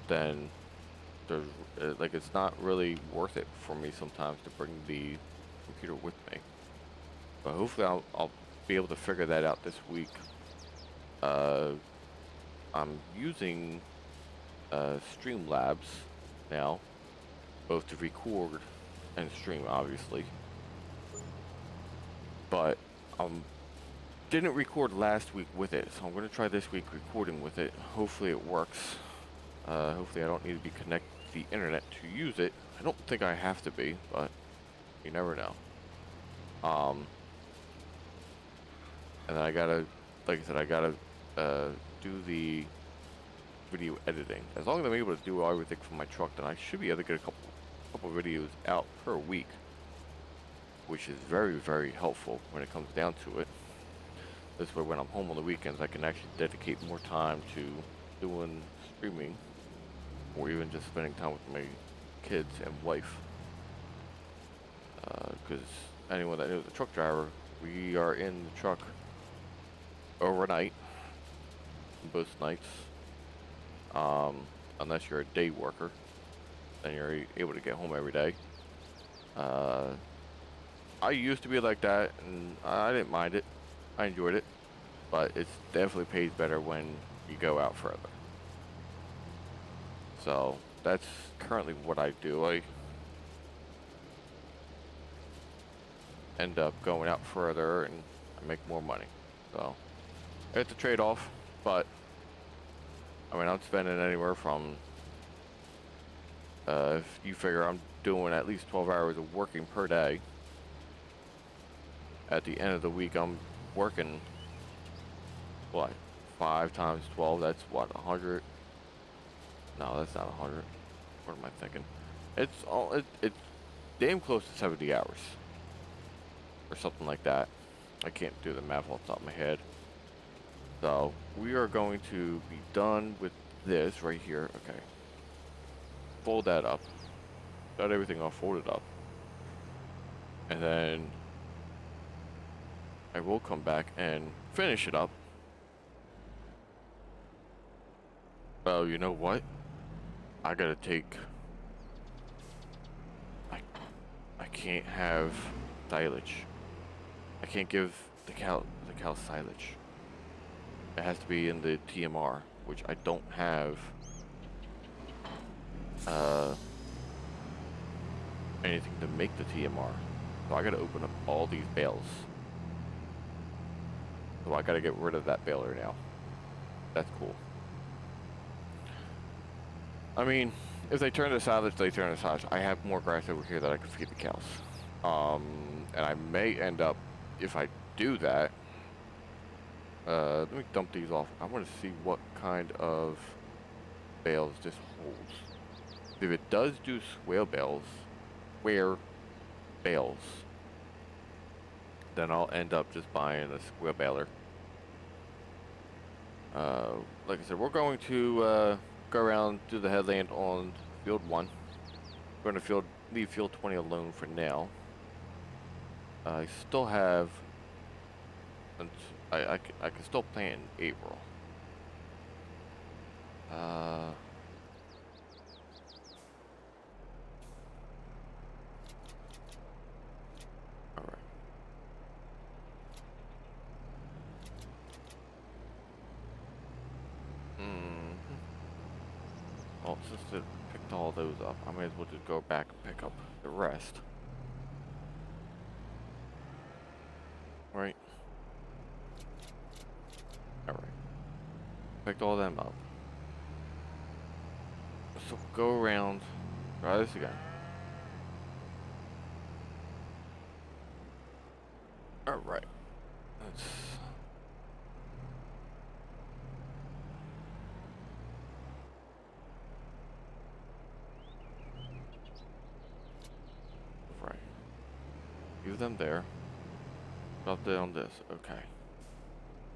then there's like it's not really worth it for me sometimes to bring the computer with me. But hopefully I'll be able to figure that out this week. I'm using Streamlabs now, both to record and stream, obviously. But didn't record last week with it, so I'm going to try this week recording with it. Hopefully it works. Hopefully I don't need to be the internet to use it. I don't think I have to be, but you never know. And then I gotta, like I said, I gotta do the video editing. As long as I'm able to do everything from my truck, then I should be able to get a couple videos out per week, which is very, very helpful when it comes down to it. This way, when I'm home on the weekends, I can actually dedicate more time to doing streaming, or even just spending time with my kids and wife. Because anyone that knows a truck driver, we are in the truck overnight, both nights. Unless you're a day worker, then you're able to get home every day. I used to be like that, and I didn't mind it. I enjoyed it, but it definitely pays better when you go out further. So that's currently what I do. I end up going out further and I make more money. So it's a trade-off, but I mean, I'm spending anywhere from, if you figure I'm doing at least 12 hours of working per day, at the end of the week, I'm working, what, 5 times 12, that's what, 100? No, that's not 100. What am I thinking? It's damn close to 70 hours. Or something like that. I can't do the math off the top of my head. So, we are going to be done with this right here. Okay. Fold that up. Got everything all folded up. And then I will come back and finish it up. Oh, you know what? I gotta take... I can't have silage. I can't give the cow silage. It has to be in the TMR, which I don't have anything to make the TMR. So I gotta open up all these bales. So I gotta get rid of that baler now. That's cool. I mean, if they turn to silage, they turn to silage. I have more grass over here that I can feed the cows. And I may end up, if I do that, let me dump these off. I want to see what kind of bales this holds. If it does do square bales, then I'll end up just buying a square baler. Like I said, we're going to go around to the headland on field 1. We're going to leave field 20 alone for now. I still have, I can still plant in April. Alright. Well, since it picked all those up, I may as well just go back and pick up the rest. Right. Alright. Picked all them up. So go around, try this again. Alright. Let's... Right. Leave them there. Drop down this. Okay.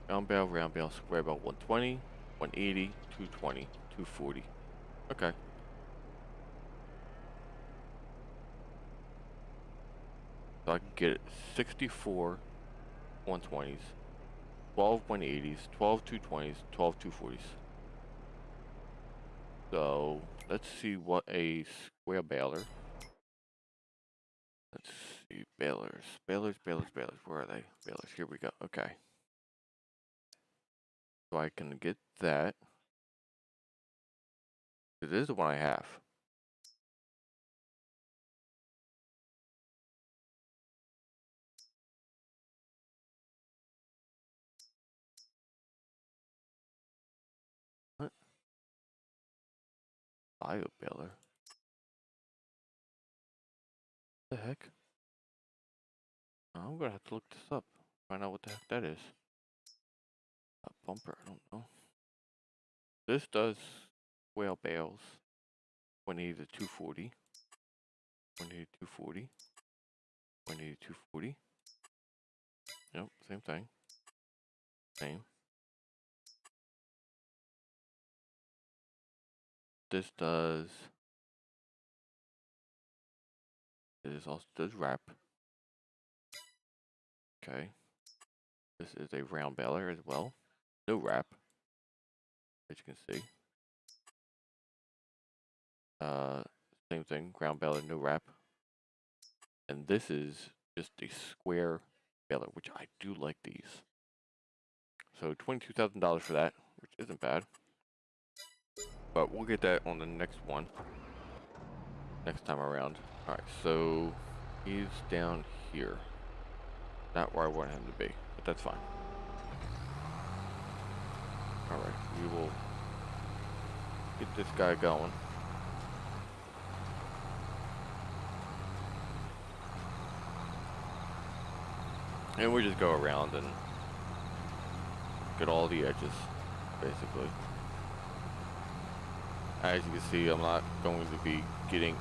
Round bale, square bale, 120, 180, 220, 240. Okay. So I can get 64 120s, 12 180s, 12 220s, 12 240s. So let's see what a square baler. Let's see, balers. Where are they? Balers, here we go. Okay. So I can get that. It is the one I have. What? Bio baler. The heck? I'm gonna have to look this up. Find out what the heck that is. A bumper, I don't know. This does whale bales. 180 to 240. 180 to 240. 180 to 240. Yep, same thing. Same. This does. This also does wrap. Okay. This is a round baler as well. No wrap, as you can see. Same thing, ground baler, no wrap. And this is just a square baler, which I do like these. So $22,000 for that, which isn't bad. But we'll get that on the next one. Next time around. Alright, so he's down here. Not where I want him to be, but that's fine. Alright, we will get this guy going. And we just go around and get all the edges, basically. As you can see, I'm not going to be getting,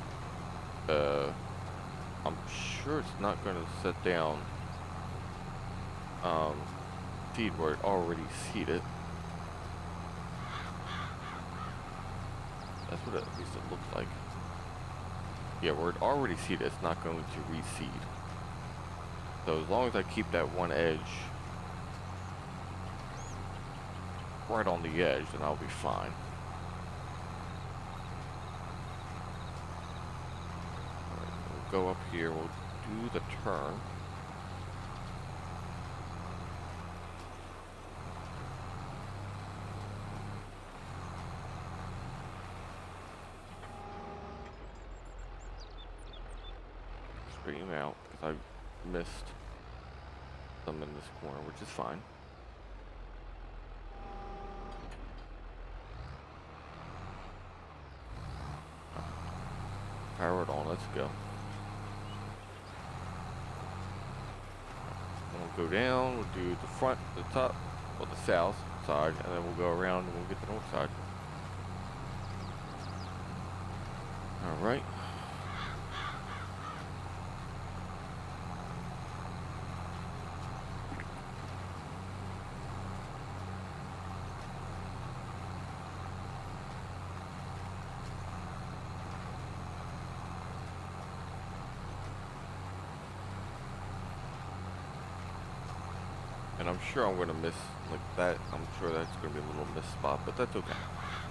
I'm sure it's not going to set down seed where it already seeded. That's what at least it looks like. Yeah, where it already seeded, it's not going to reseed. So as long as I keep that one edge right on the edge, then I'll be fine. Alright, we'll go up here, we'll do the turn. Straighten out, because I missed some in this corner, which is fine. Power it on, let's go. We'll go down, we'll do the front, the top, well the south side, and then we'll go around and we'll get the north side. Alright. And I'm sure I'm going to miss, like that, I'm sure that's going to be a little miss spot, but that's okay.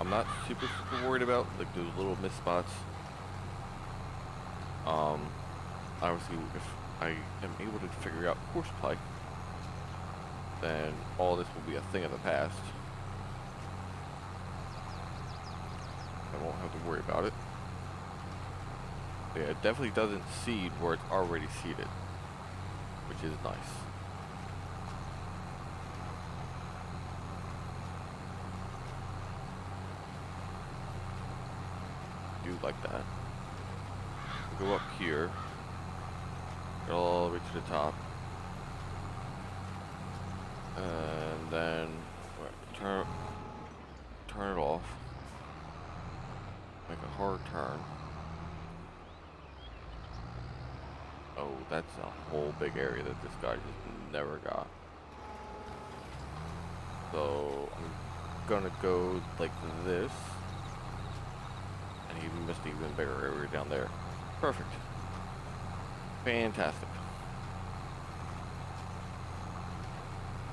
I'm not super worried about, like, those little miss spots. Obviously, if I am able to figure out horseplay, then all this will be a thing of the past. I won't have to worry about it. Yeah, it definitely doesn't seed where it's already seeded, which is nice. Do like that. Go up here, get all the way to the top, and then turn it off. Make a hard turn. Oh, that's a whole big area that this guy just never got. So I'm gonna go like this. And he missed an even bigger area down there. Perfect. Fantastic.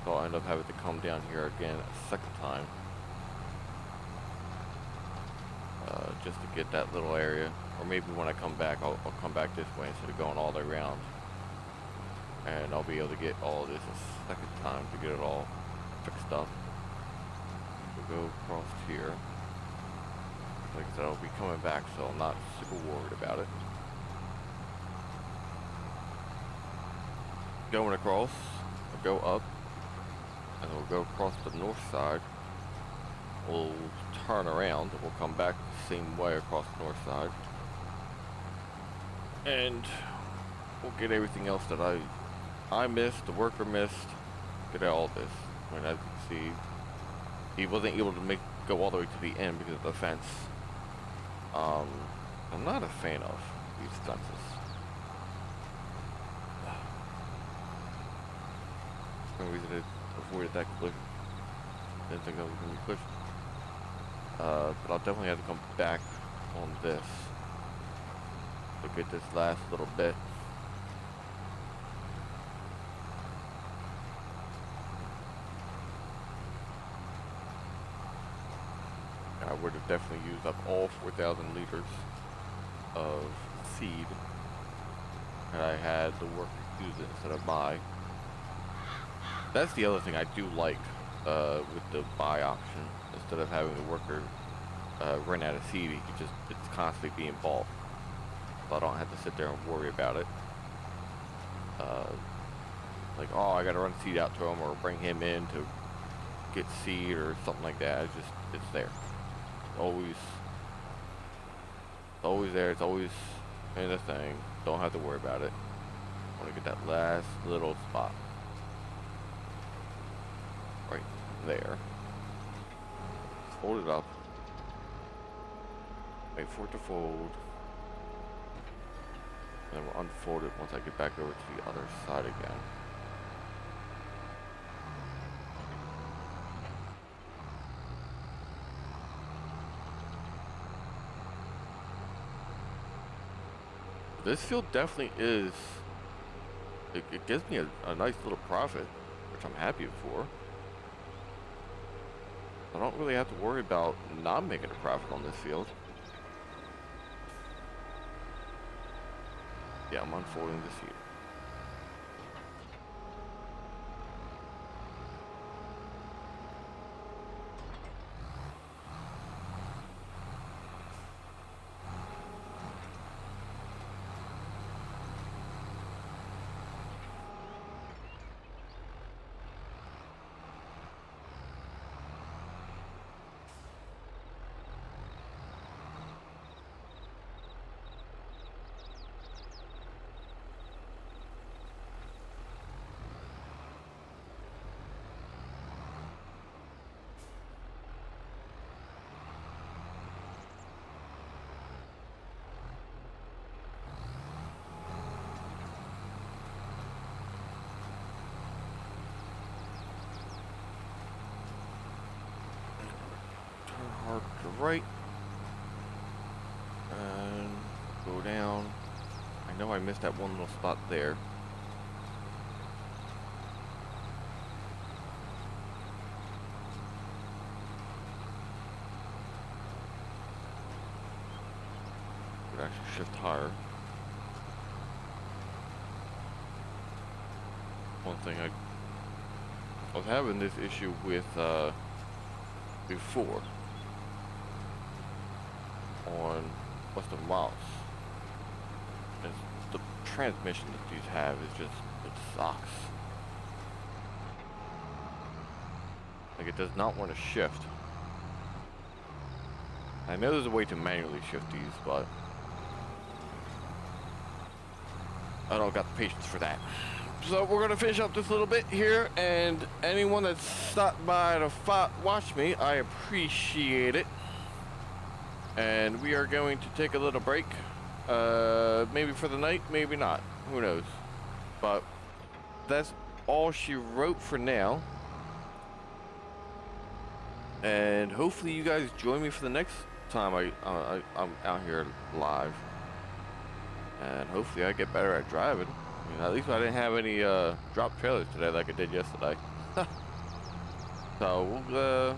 So I'll end up having to come down here again a second time. Just to get that little area. Or maybe when I come back, I'll come back this way instead of going all the way around. And I'll be able to get all of this a second time to get it all fixed up. We'll go across here. Like I said, I'll be coming back, so I'm not super worried about it. Going across, we'll go up, and we'll go across the north side. We'll turn around, and we'll come back the same way across the north side. And we'll get everything else that I missed, the worker missed. Get all this. I mean, as you can see, he wasn't able to go all the way to the end because of the fence. I'm not a fan of these fences. For some reason it avoided that collision. Didn't think that was going to be collision. But I'll definitely have to come back on this. Look at this last little bit. I would have definitely used up all 4,000 liters of seed and I had the worker use it instead of buy. That's the other thing I do like with the buy option. Instead of having the worker run out of seed, it's constantly being bought. So I don't have to sit there and worry about it. Like, oh, I gotta run seed out to him or bring him in to get seed or something like that. It's there. Always there. It's always in the thing. Don't have to worry about it. I want to get that last little spot right there. Fold it up. Wait for it to fold. And then we'll unfold it once I get back over to the other side again. This field definitely is, it gives me a nice little profit, which I'm happy for. I don't really have to worry about not making a profit on this field. Yeah, I'm unfolding this seed. Hard to right and go down. I know I missed that one little spot there. Could actually shift higher. One thing I was having this issue with before on Western Mouse. The transmission that these have is just, it sucks. Like, it does not want to shift. I know there's a way to manually shift these, but I don't got the patience for that. So we're gonna finish up this little bit here, and anyone that stopped by to watch me, I appreciate it. And we are going to take a little break, maybe for the night, maybe not, who knows. But that's all she wrote for now. And hopefully you guys join me for the next time I'm out here live. And hopefully I get better at driving. I mean, at least I didn't have any drop trailers today like I did yesterday. So we'll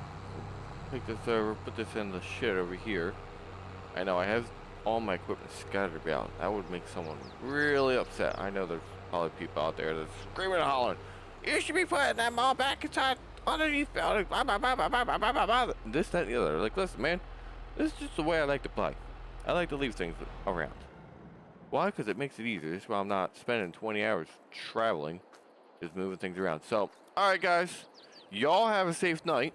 take this over, put this in the shed over here. I know I have all my equipment scattered about. That would make someone really upset. I know there's probably people out there that's screaming and hollering, "You should be putting them all back inside underneath building, blah, blah, blah, blah, blah, blah, blah, blah." This, that, and the other. Like, listen, man, this is just the way I like to play. I like to leave things around. Why? Because it makes it easier. This is why I'm not spending 20 hours traveling, just moving things around. So, all right, guys, y'all have a safe night.